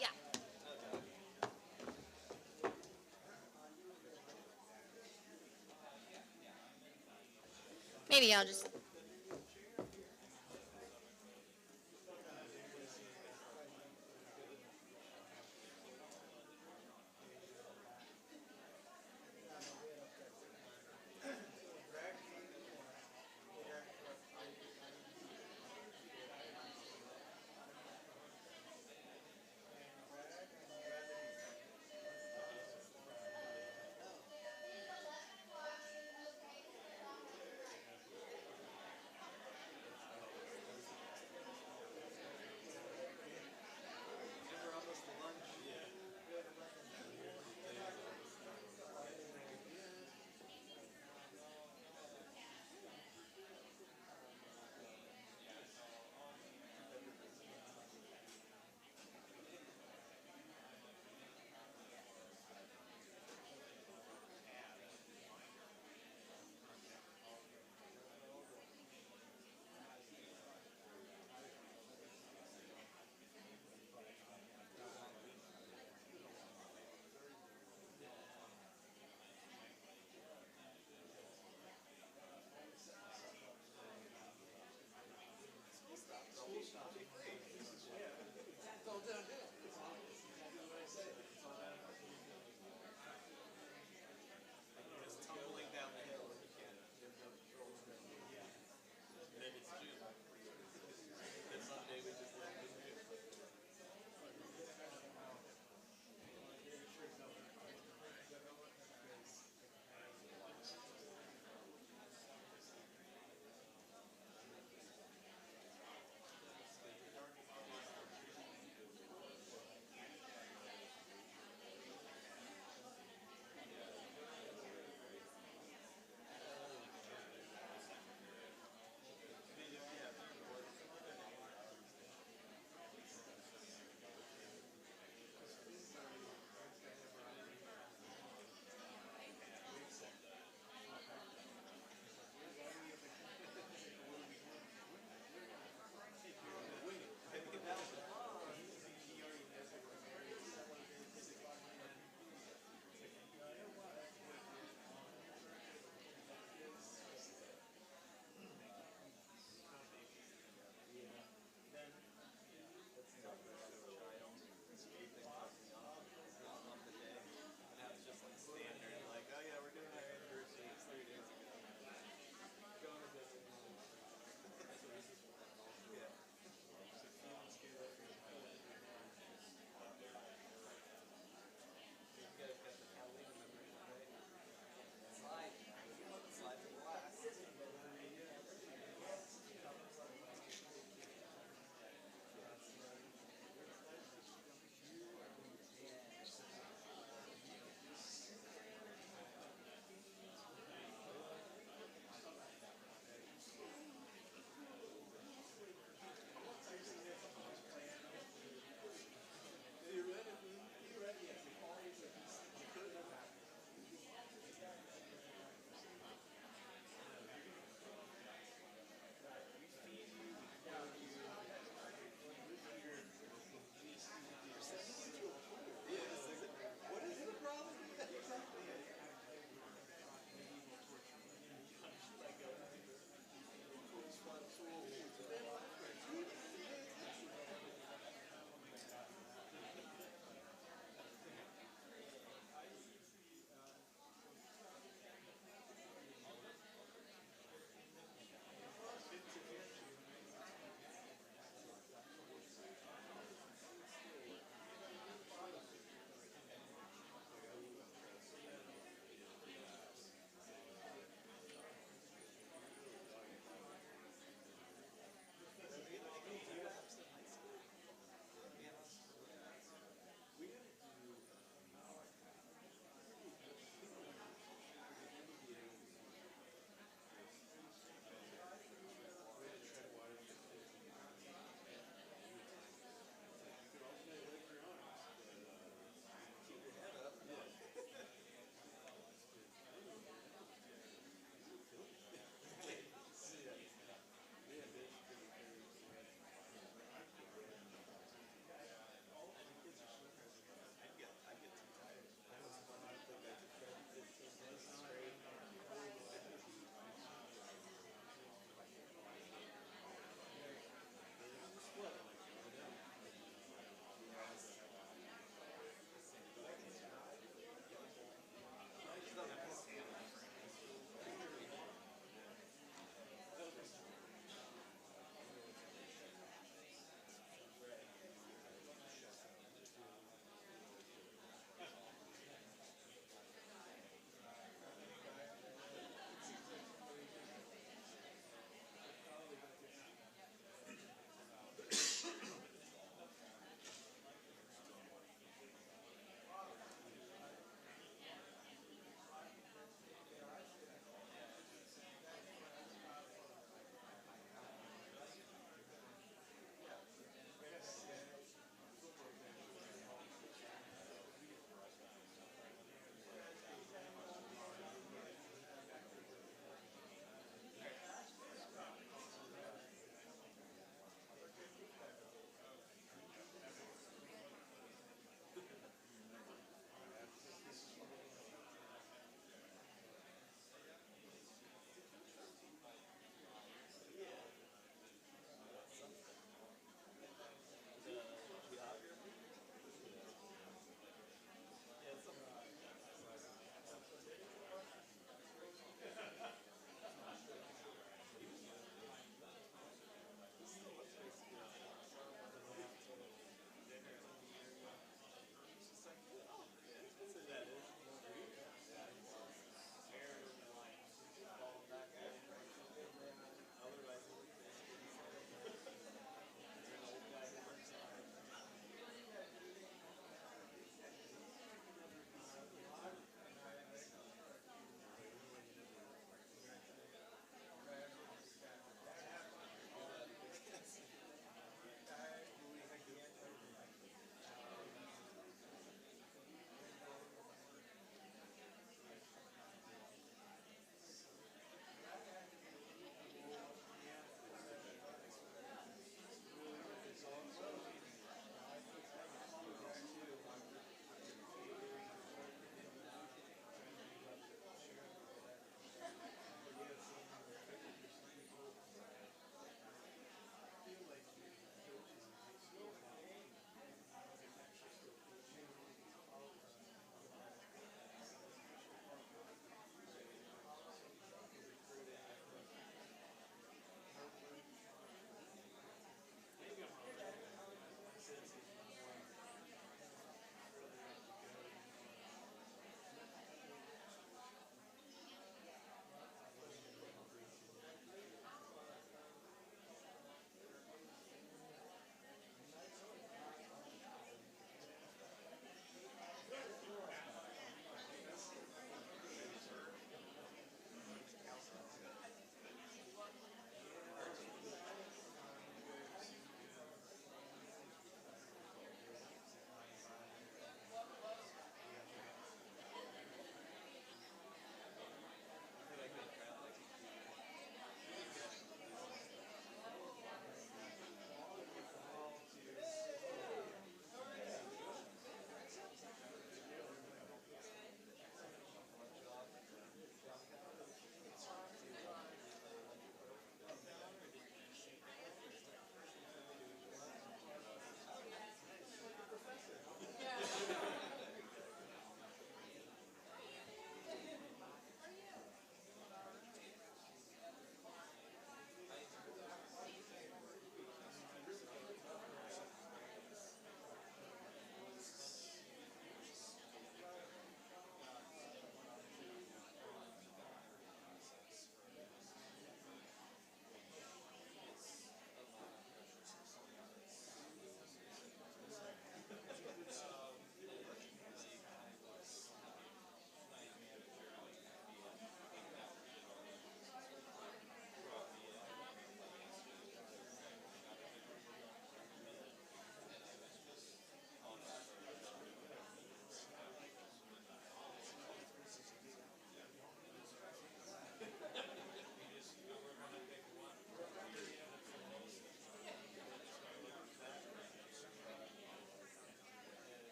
Yeah. Maybe I'll just.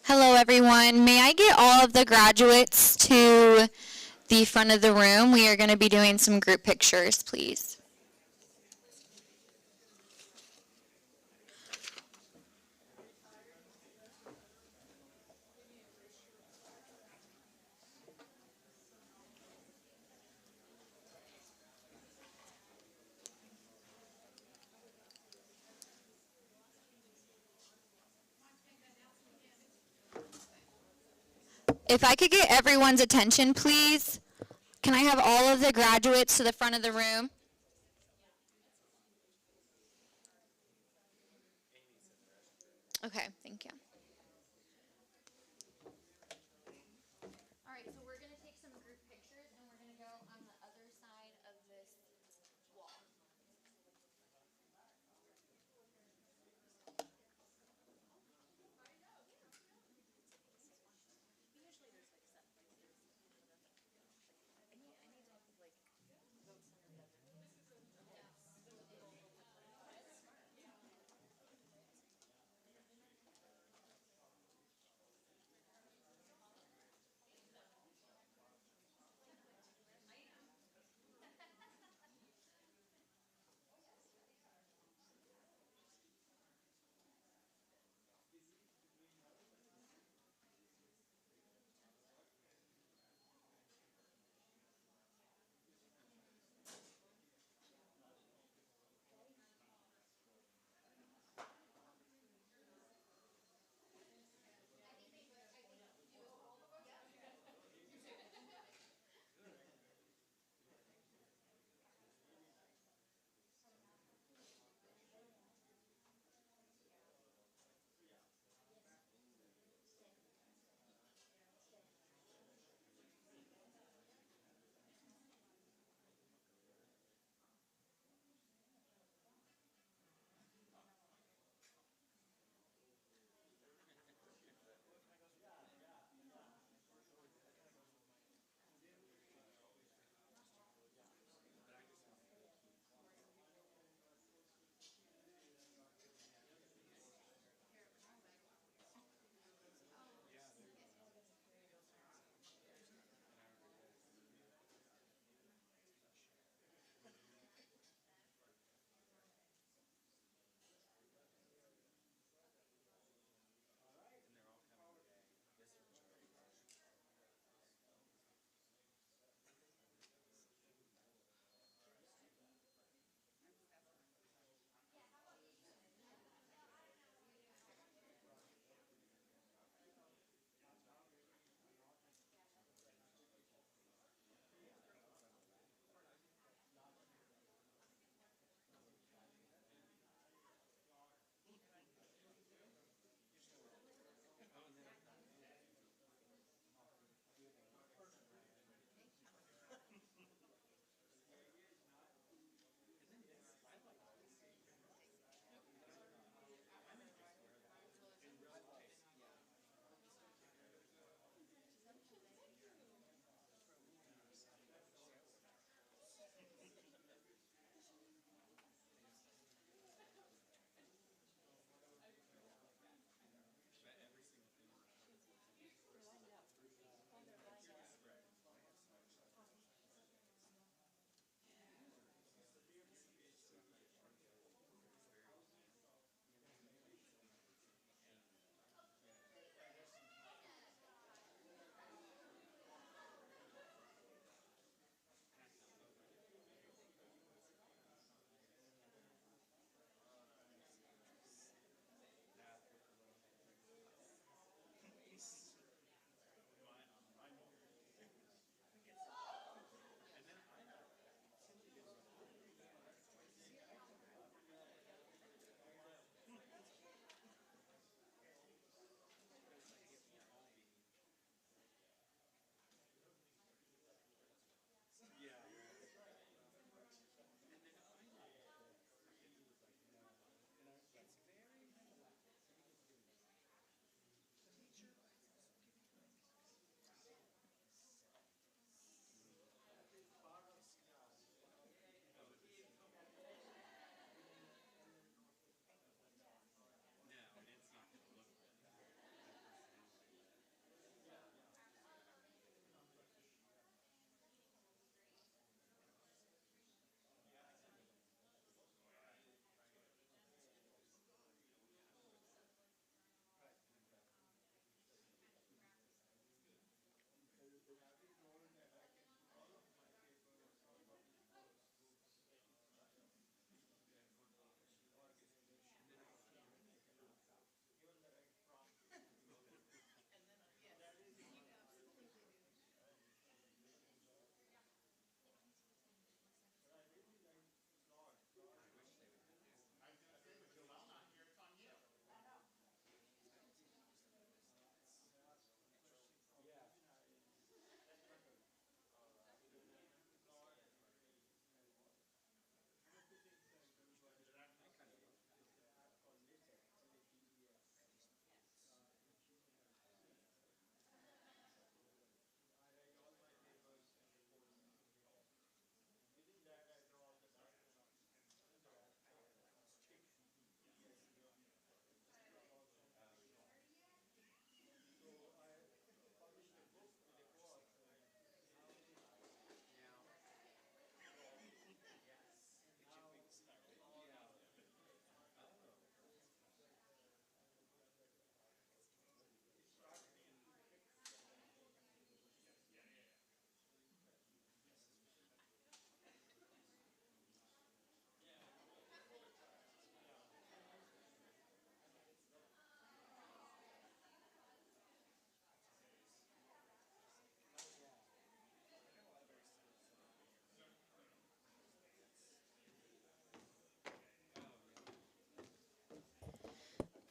Hello, everyone. May I get all of the graduates to the front of the room? We are going to be doing some group pictures, please. If I could get everyone's attention, please. Can I have all of the graduates to the front of the room? Okay, thank you. All right, so we're going to take some group pictures, and we're going to go on the other side of this wall.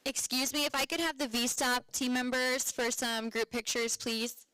Excuse me, if I could have the V-Stop team members for some group pictures, please.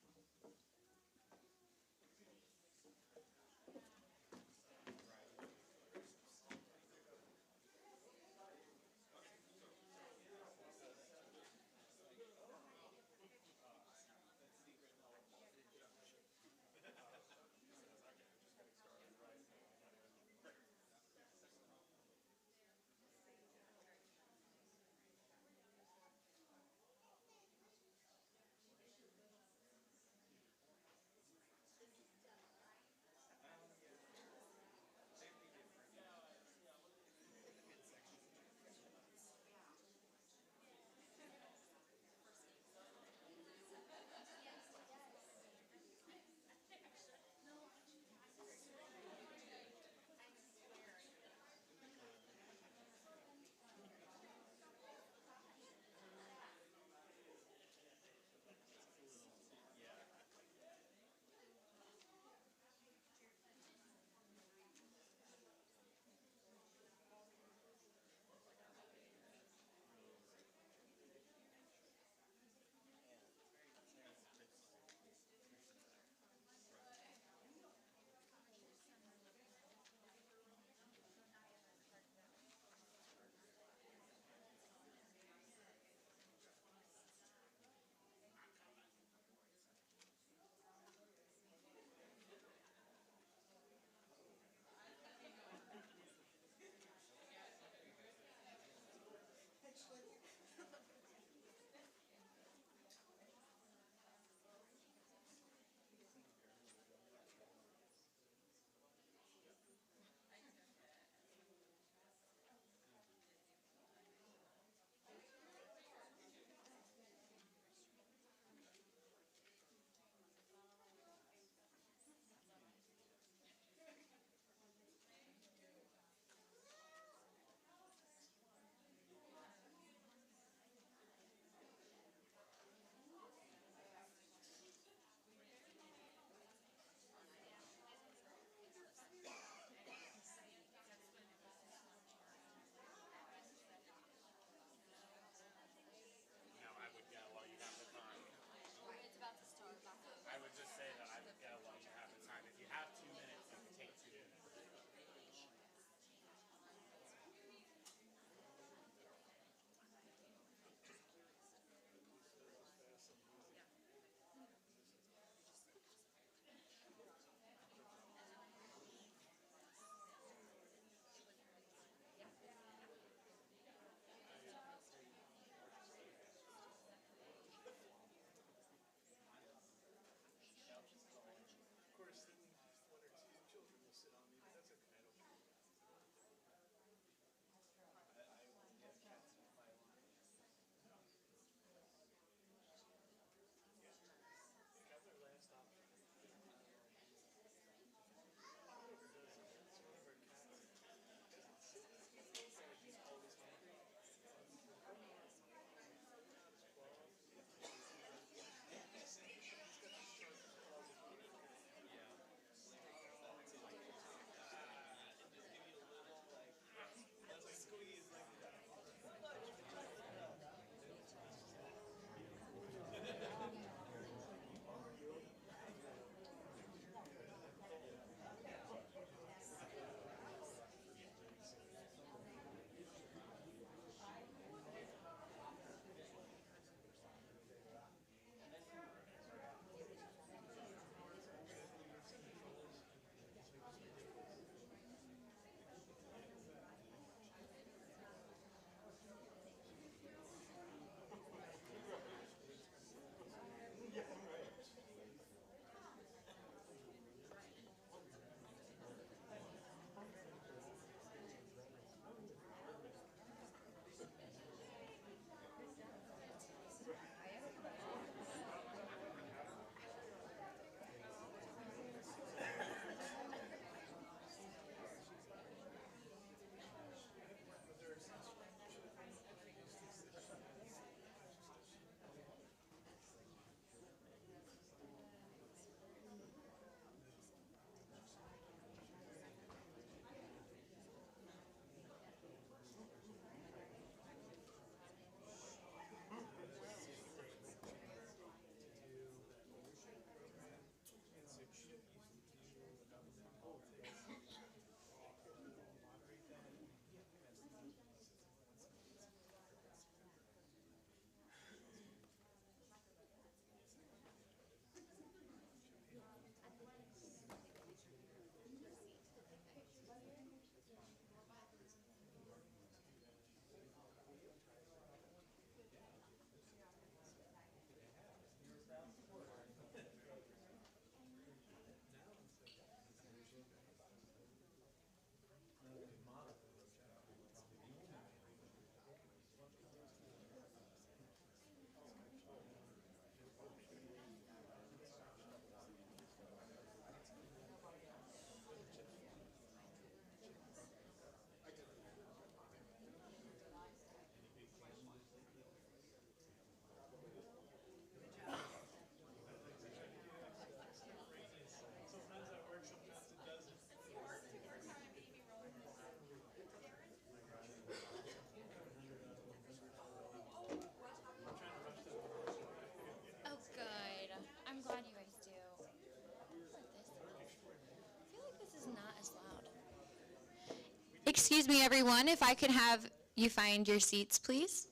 Excuse me, everyone, if I could have you find your seats, please.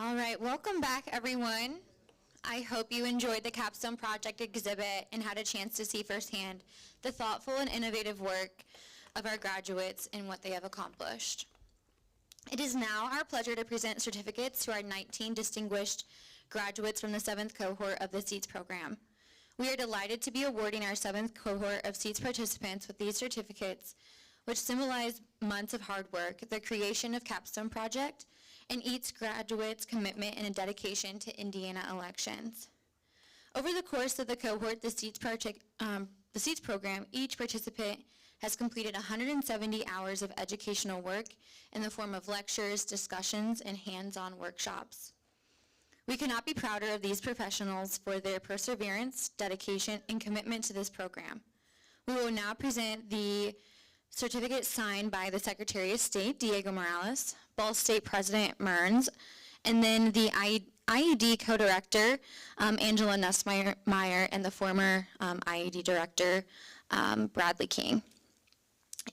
All right, welcome back, everyone. I hope you enjoyed the Capstone Project exhibit and had a chance to see firsthand the thoughtful and innovative work of our graduates and what they have accomplished. It is now our pleasure to present certificates to our 19 distinguished graduates from the 7th cohort of the CEATS program. We are delighted to be awarding our 7th cohort of CEATS participants with these certificates, which symbolize months of hard work, the creation of Capstone Project, and each graduate's commitment and dedication to Indiana elections. Over the course of the cohort, the CEATS program, each participant has completed 170 hours of educational work in the form of lectures, discussions, and hands-on workshops. We could not be prouder of these professionals for their perseverance, dedication, and commitment to this program. We will now present the certificate signed by the Secretary of State, Diego Morales, Ball State President Mearns, and then the IED co-director, Angela Nussmeyer, and the former IED director, Bradley King.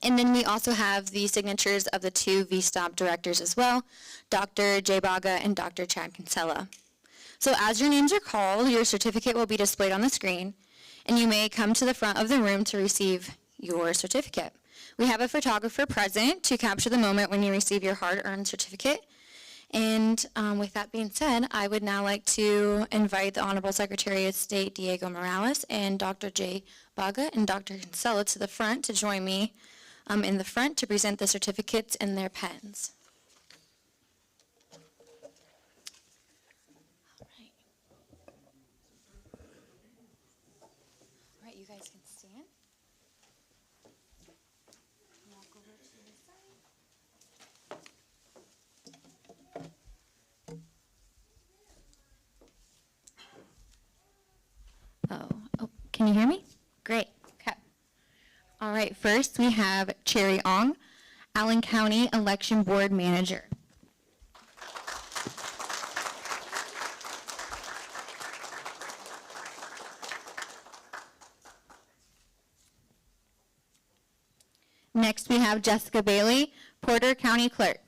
And then we also have the signatures of the 2 VSTOP directors as well, Dr. Jay Baga and Dr. Chad Kinsella. So as your names are called, your certificate will be displayed on the screen, and you may come to the front of the room to receive your certificate. We have a photographer present to capture the moment when you receive your hard-earned certificate. And with that being said, I would now like to invite the Honorable Secretary of State Diego Morales and Dr. Jay Baga and Dr. Kinsella to the front to join me in the front to present the certificates and their pens. All right, you guys can stand. Walk over to the side. Can you hear me? Great. Okay. All right. First, we have Cherry Ong, Allen County Election Board Manager. Next, we have Jessica Bailey, Porter County Clerk.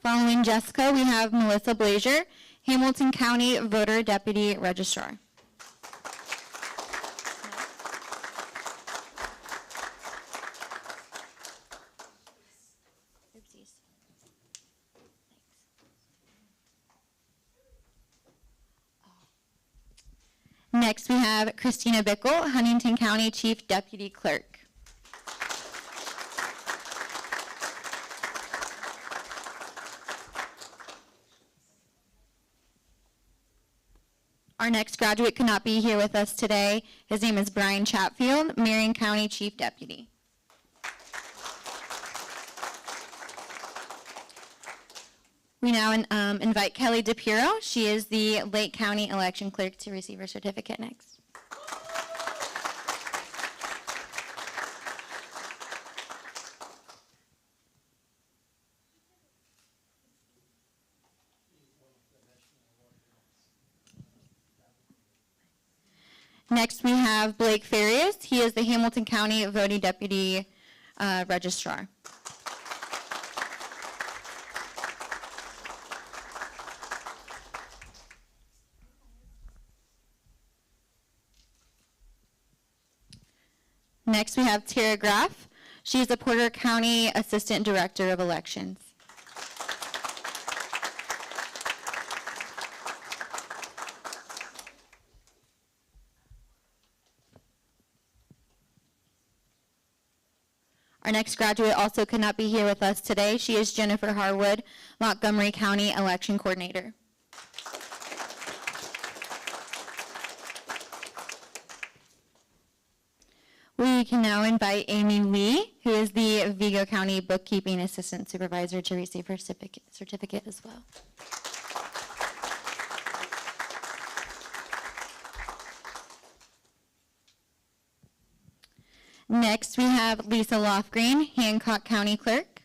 Following Jessica, we have Melissa Blazier, Hamilton County Voter Deputy Registrar. Oopsies. Next, we have Christina Bickle, Huntington County Chief Deputy Clerk. Our next graduate could not be here with us today. His name is Brian Chatfield, Marion County Chief Deputy. We now invite Kelly DePiro. She is the Lake County Election Clerk to receive her certificate next. Next, we have Blake Farias. He is the Hamilton County Voting Deputy Registrar. Next, we have Tara Graff. She is the Porter County Assistant Director of Elections. Our next graduate also could not be here with us today. She is Jennifer Harwood, Montgomery County Election Coordinator. We can now invite Amy Lee, who is the Vigo County Bookkeeping Assistant Supervisor, to receive her certificate as well. Next, we have Lisa Lofgreen, Hancock County Clerk.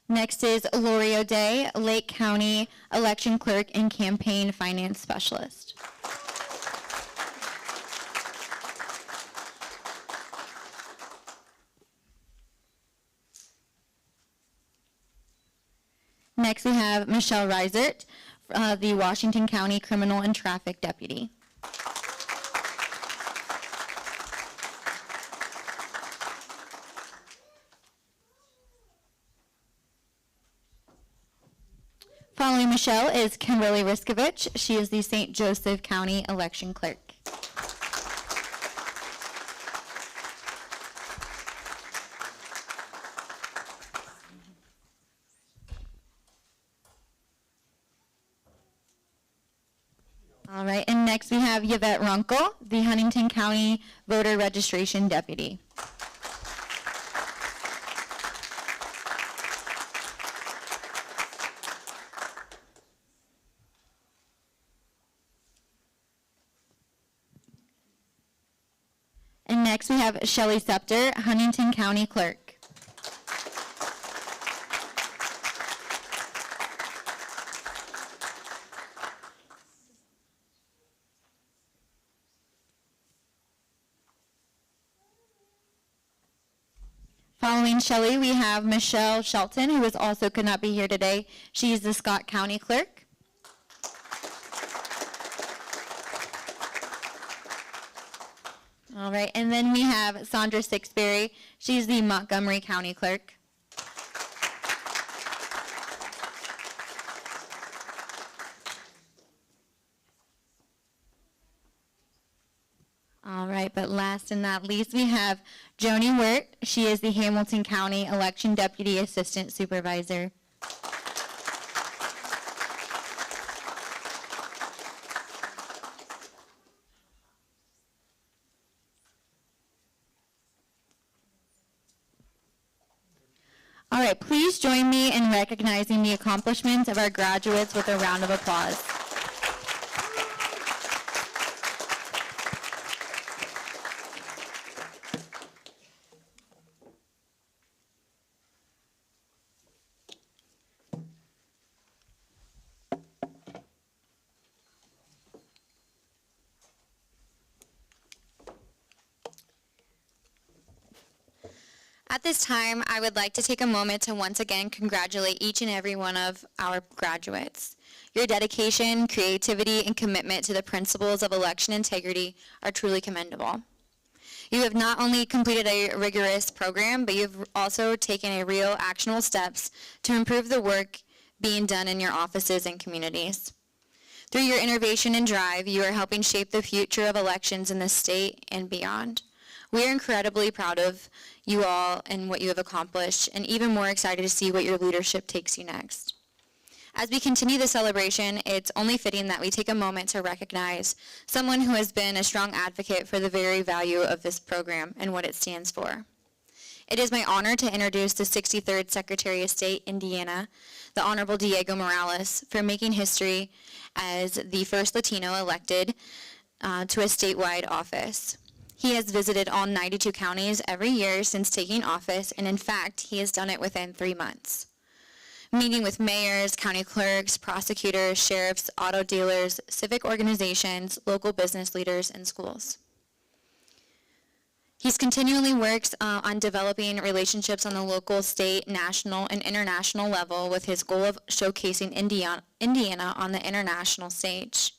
Next is Lori O'Day, Lake County Election Clerk and Campaign Finance Specialist. Next, we have Michelle Reisert, the Washington County Criminal and Traffic Deputy. Following Michelle is Kimberly Riskovich. She is the St. Joseph County Election Clerk. All right, and next we have Yvette Runkle, the Huntington County Voter Registration Deputy. And next we have Shelley Scepter, Huntington County Clerk. Following Shelley, we have Michelle Shelton, who also could not be here today. She is the Scott County Clerk. All right, and then we have Sandra Sixberry. She's the Montgomery County Clerk. All right, but last and not least, we have Joni Wirt. She is the Hamilton County Election Deputy Assistant Supervisor. All right, please join me in recognizing the accomplishments of our graduates with a round of applause. At this time, I would like to take a moment to once again congratulate each and every one of our graduates. Your dedication, creativity, and commitment to the principles of election integrity are truly commendable. You have not only completed a rigorous program, but you've also taken a real actionable steps to improve the work being done in your offices and communities. Through your innovation and drive, you are helping shape the future of elections in the state and beyond. We are incredibly proud of you all and what you have accomplished, and even more excited to see what your leadership takes you next. As we continue the celebration, it's only fitting that we take a moment to recognize someone who has been a strong advocate for the very value of this program and what it stands for. It is my honor to introduce the 63rd Secretary of State, Indiana, the Honorable Diego Morales, for making history as the first Latino elected to a statewide office. He has visited all 92 counties every year since taking office, and in fact, he has done it within 3 months. Meeting with mayors, county clerks, prosecutors, sheriffs, auto dealers, civic organizations, local business leaders, and schools. He's continually works on developing relationships on the local, state, national, and international level with his goal of showcasing Indiana on the international stage.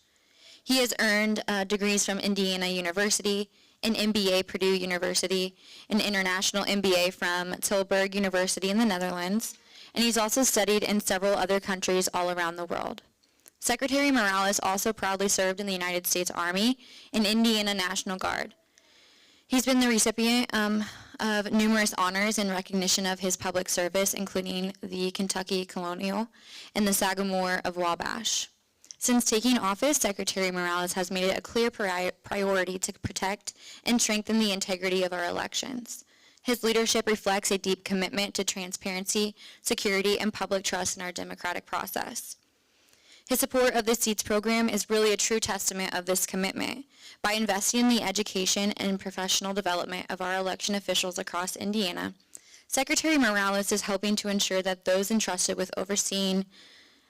He has earned degrees from Indiana University, an MBA Purdue University, an international MBA from Tilburg University in the Netherlands, and he's also studied in several other countries all around the world. Secretary Morales also proudly served in the United States Army and Indiana National Guard. He's been the recipient of numerous honors in recognition of his public service, including the Kentucky Colonial and the Sagamore of Wabash. Since taking office, Secretary Morales has made it a clear priority to protect and strengthen the integrity of our elections. His leadership reflects a deep commitment to transparency, security, and public trust in our democratic process. His support of the CEATS program is really a true testament of this commitment. By investing in the education and professional development of our election officials across Indiana, Secretary Morales is helping to ensure that those entrusted with overseeing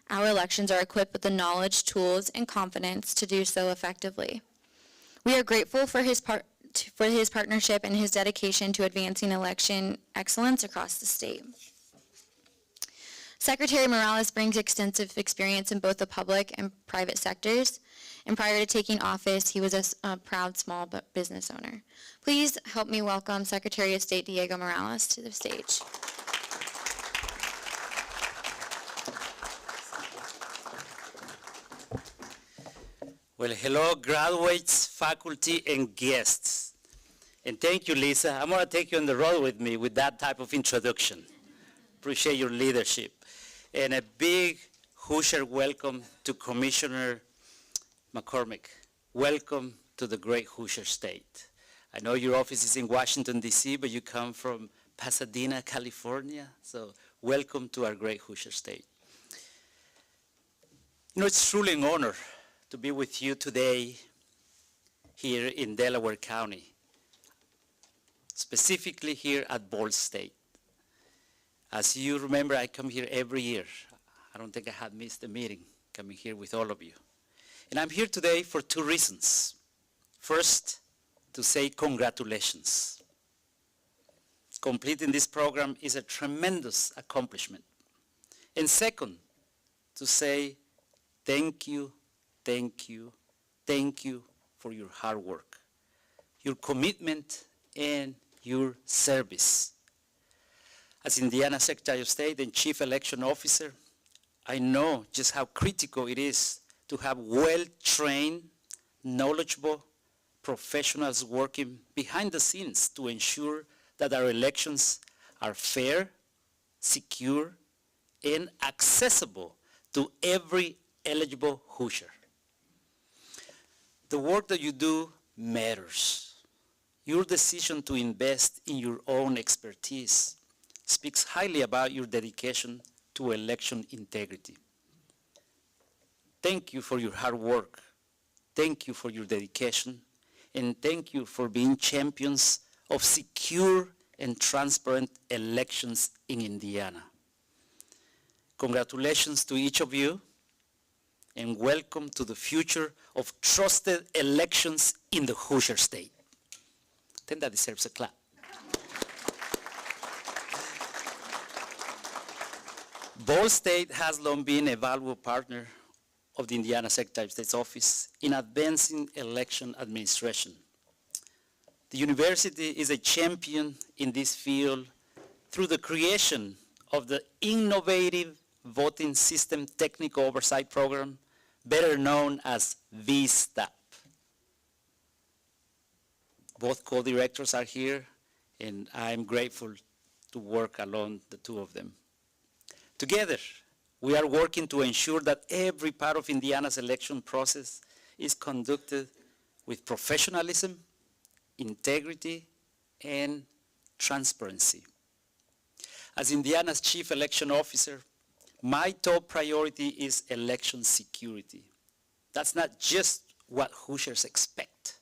our elections are equipped with the knowledge, tools, and confidence to do so effectively. We are grateful for his partnership and his dedication to advancing election excellence across the state. Secretary Morales brings extensive experience in both the public and private sectors, and prior to taking office, he was a proud small business owner. Please help me welcome Secretary of State Diego Morales to the stage. Well, hello, graduates, faculty, and guests. And thank you, Lisa. I'm going to take you on the road with me with that type of introduction. Appreciate your leadership. And a big Hoosier welcome to Commissioner McCormick. Welcome to the great Hoosier State. I know your office is in Washington, D.C., but you come from Pasadena, California. So welcome to our great Hoosier State. You know, it's truly an honor to be with you today here in Delaware County, specifically here at Ball State. As you remember, I come here every year. I don't think I had missed a meeting coming here with all of you. And I'm here today for 2 reasons. First, to say congratulations. Completing this program is a tremendous accomplishment. And second, to say thank you, thank you, thank you for your hard work, your commitment, and your service. As Indiana Secretary of State and Chief Election Officer, I know just how critical it is to have well-trained, knowledgeable, professionals working behind the scenes to ensure that our elections are fair, secure, and accessible to every eligible Hoosier. The work that you do matters. Your decision to invest in your own expertise speaks highly about your dedication to election integrity. Thank you for your hard work. Thank you for your dedication. And thank you for being champions of secure and transparent elections in Indiana. Congratulations to each of you, and welcome to the future of trusted elections in the Hoosier State. I think that deserves a clap. Ball State has long been a valuable partner of the Indiana Secretary of State's office in advancing election administration. The university is a champion in this field through the creation of the innovative Voting System Technical Oversight Program, better known as VSTAP. Both co-directors are here, and I'm grateful to work along the two of them. Together, we are working to ensure that every part of Indiana's election process is conducted with professionalism, integrity, and transparency. As Indiana's Chief Election Officer, my top priority is election security. That's not just what Hoosiers expect.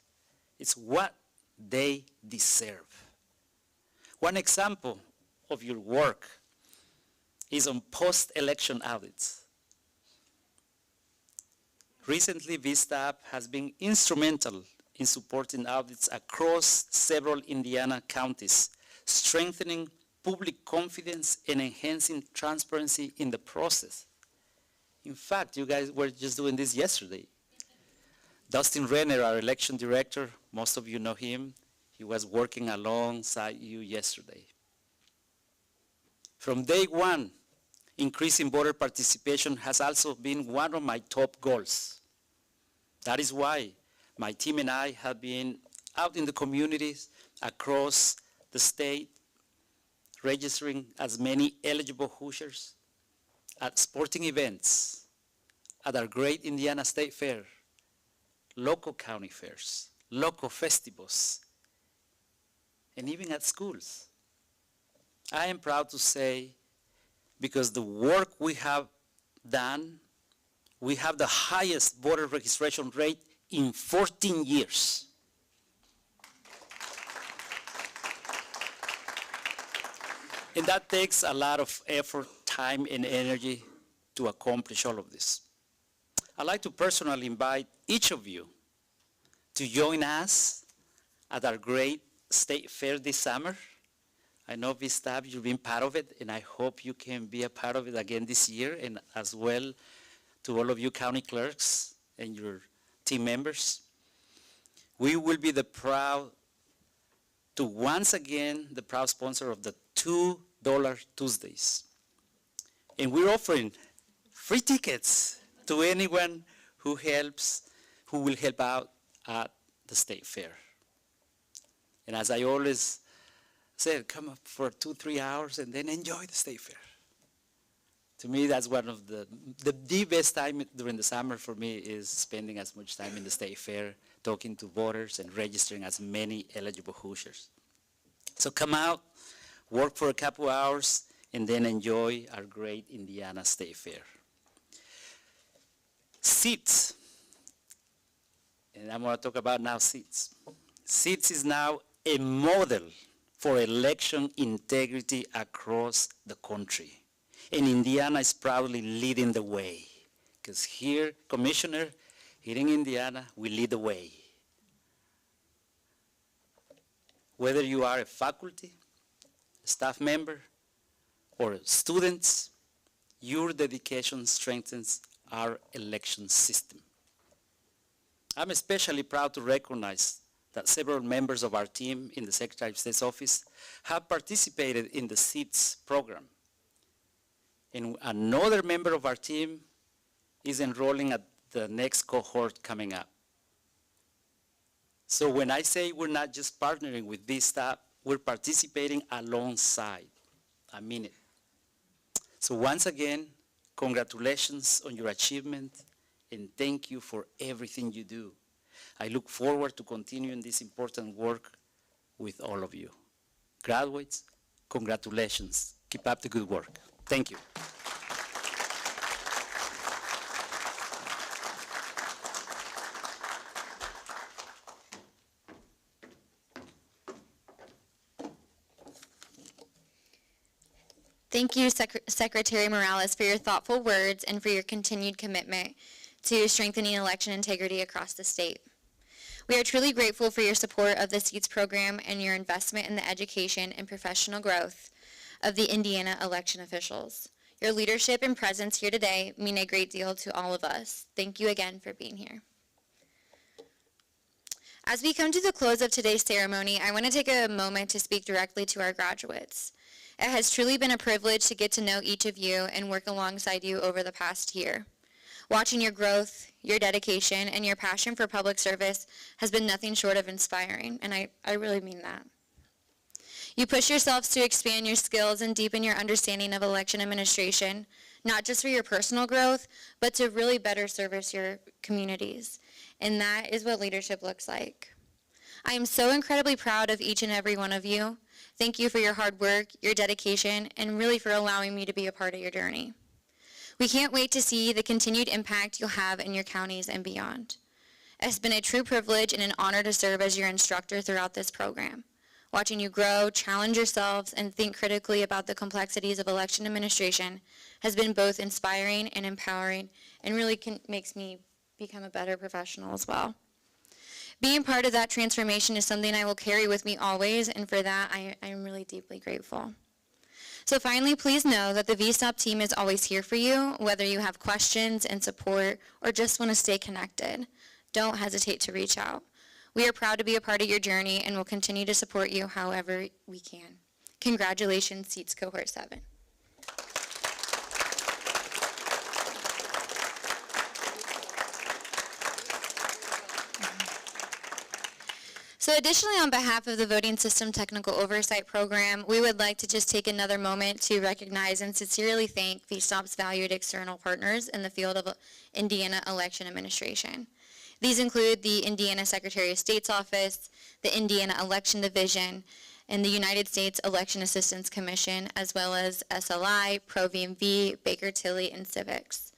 It's what they deserve. One example of your work is on post-election audits. Recently, VSTAP has been instrumental in supporting audits across several Indiana counties, strengthening public confidence and enhancing transparency in the process. In fact, you guys were just doing this yesterday. Dustin Renner, our election director, most of you know him. He was working alongside you yesterday. From day one, increasing voter participation has also been one of my top goals. That is why my team and I have been out in the communities across the state, registering as many eligible Hoosiers at sporting events, at our great Indiana State Fair, local county fairs, local festivals, and even at schools. I am proud to say, because the work we have done, we have the highest voter registration rate in 14 years. And that takes a lot of effort, time, and energy to accomplish all of this. I'd like to personally invite each of you to join us at our great state fair this summer. I know VSTAP, you've been part of it, and I hope you can be a part of it again this year, and as well to all of you county clerks and your team members. We will be once again the proud sponsor of the $2 Tuesdays. And we're offering free tickets to anyone who will help out at the state fair. And as I always said, come up for 2-3 hours and then enjoy the state fair. To me, that's one of the best time during the summer for me is spending as much time in the state fair, talking to voters and registering as many eligible Hoosiers. So come out, work for a couple hours, and then enjoy our great Indiana State Fair. CEATS, and I'm going to talk about now CEATS. CEATS is now a model for election integrity across the country. And Indiana is proudly leading the way. Because here, Commissioner, here in Indiana, we lead the way. Whether you are a faculty, staff member, or students, your dedication strengthens our election system. I'm especially proud to recognize that several members of our team in the Secretary of State's office have participated in the CEATS program. And another member of our team is enrolling at the next cohort coming up. So when I say we're not just partnering with VSTOP, we're participating alongside. I mean it. So once again, congratulations on your achievement, and thank you for everything you do. I look forward to continuing this important work with all of you. Graduates, congratulations. Keep up the good work. Thank you. Thank you, Secretary Morales, for your thoughtful words and for your continued commitment to strengthening election integrity across the state. We are truly grateful for your support of the CEATS program and your investment in the education and professional growth of the Indiana election officials. Your leadership and presence here today mean a great deal to all of us. Thank you again for being here. As we come to the close of today's ceremony, I want to take a moment to speak directly to our graduates. It has truly been a privilege to get to know each of you and work alongside you over the past year. Watching your growth, your dedication, and your passion for public service has been nothing short of inspiring, and I really mean that. You push yourselves to expand your skills and deepen your understanding of election administration, not just for your personal growth, but to really better service your communities. And that is what leadership looks like. I am so incredibly proud of each and every one of you. Thank you for your hard work, your dedication, and really for allowing me to be a part of your journey. We can't wait to see the continued impact you'll have in your counties and beyond. It's been a true privilege and an honor to serve as your instructor throughout this program. Watching you grow, challenge yourselves, and think critically about the complexities of election administration has been both inspiring and empowering, and really makes me become a better professional as well. Being part of that transformation is something I will carry with me always, and for that, I am really deeply grateful. So finally, please know that the VSTOP team is always here for you, whether you have questions and support or just want to stay connected. Don't hesitate to reach out. We are proud to be a part of your journey and will continue to support you however we can. Congratulations, CEATS Cohort 7. So additionally, on behalf of the Voting System Technical Oversight Program, we would like to just take another moment to recognize and sincerely thank VSTOP's valued external partners in the field of Indiana election administration. These include the Indiana Secretary of State's Office, the Indiana Election Division, and the United States Election Assistance Commission, as well as SLI, ProVMV, Baker Tilly, and Civics.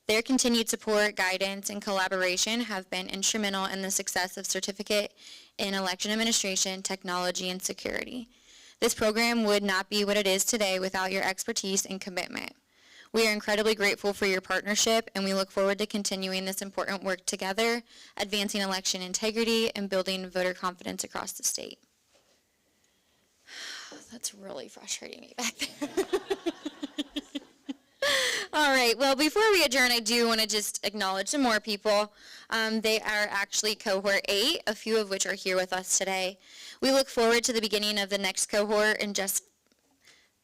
Their continued support, guidance, and collaboration have been instrumental in the success of Certificate in Election Administration, Technology, and Security. This program would not be what it is today without your expertise and commitment. We are incredibly grateful for your partnership, and we look forward to continuing this important work together, advancing election integrity, and building voter confidence across the state. That's really frustrating me back there. All right, well, before we adjourn, I do want to just acknowledge some more people. They are actually Cohort 8, a few of which are here with us today. We look forward to the beginning of the next cohort in just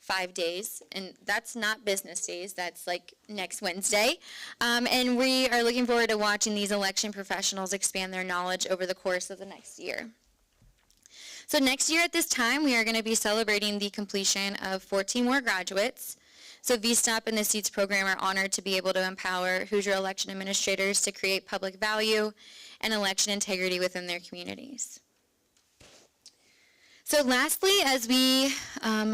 5 days, and that's not business days, that's like next Wednesday. And we are looking forward to watching these election professionals expand their knowledge over the course of the next year. So next year at this time, we are going to be celebrating the completion of 14 more graduates. So VSTOP and the CEATS program are honored to be able to empower Hoosier election administrators to create public value and election integrity within their communities. So lastly, as we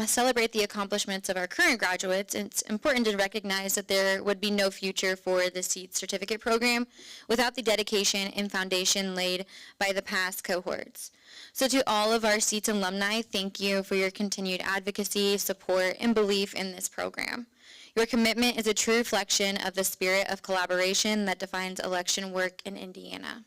celebrate the accomplishments of our current graduates, it's important to recognize that there would be no future for the CEATS certificate program without the dedication and foundation laid by the past cohorts. So to all of our CEATS alumni, thank you for your continued advocacy, support, and belief in this program. Your commitment is a true reflection of the spirit of collaboration that defines election work in Indiana.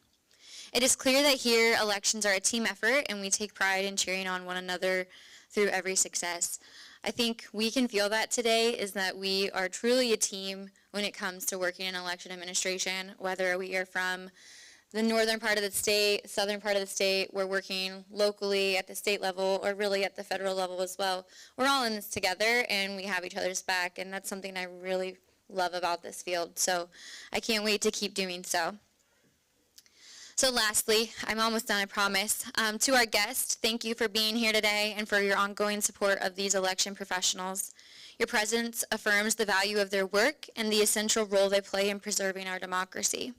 It is clear that here elections are a team effort, and we take pride in cheering on one another through every success. I think we can feel that today, is that we are truly a team when it comes to working in election administration, whether we are from the northern part of the state, southern part of the state, we're working locally at the state level or really at the federal level as well. We're all in this together and we have each other's back, and that's something I really love about this field. So I can't wait to keep doing so. So lastly, I'm almost done, I promise. To our guests, thank you for being here today and for your ongoing support of these election professionals. Your presence affirms the value of their work and the essential role they play in preserving our democracy.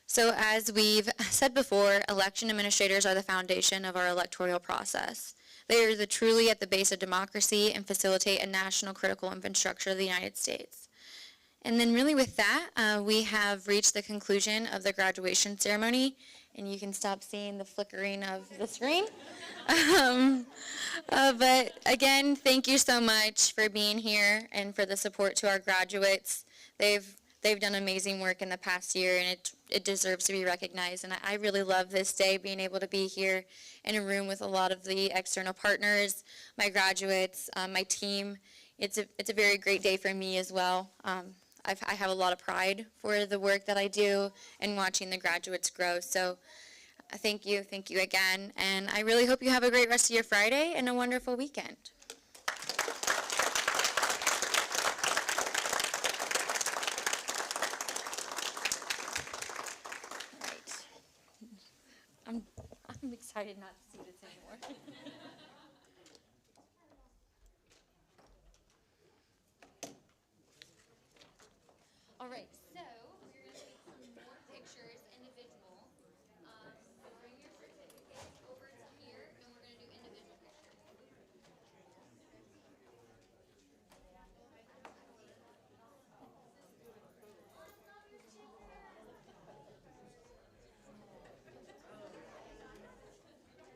So as we've said before, election administrators are the foundation of our electoral process. They are truly at the base of democracy and facilitate a national critical infrastructure of the United States. And then really with that, we have reached the conclusion of the graduation ceremony, and you can stop seeing the flickering of the screen. But again, thank you so much for being here and for the support to our graduates. They've done amazing work in the past year, and it deserves to be recognized. And I really love this day, being able to be here in a room with a lot of the external partners, my graduates, my team. It's a very great day for me as well. I have a lot of pride for the work that I do and watching the graduates grow. So thank you again. And I really hope you have a great rest of your Friday and a wonderful weekend. I'm excited not to see this anymore. All right, so we're going to take some more pictures.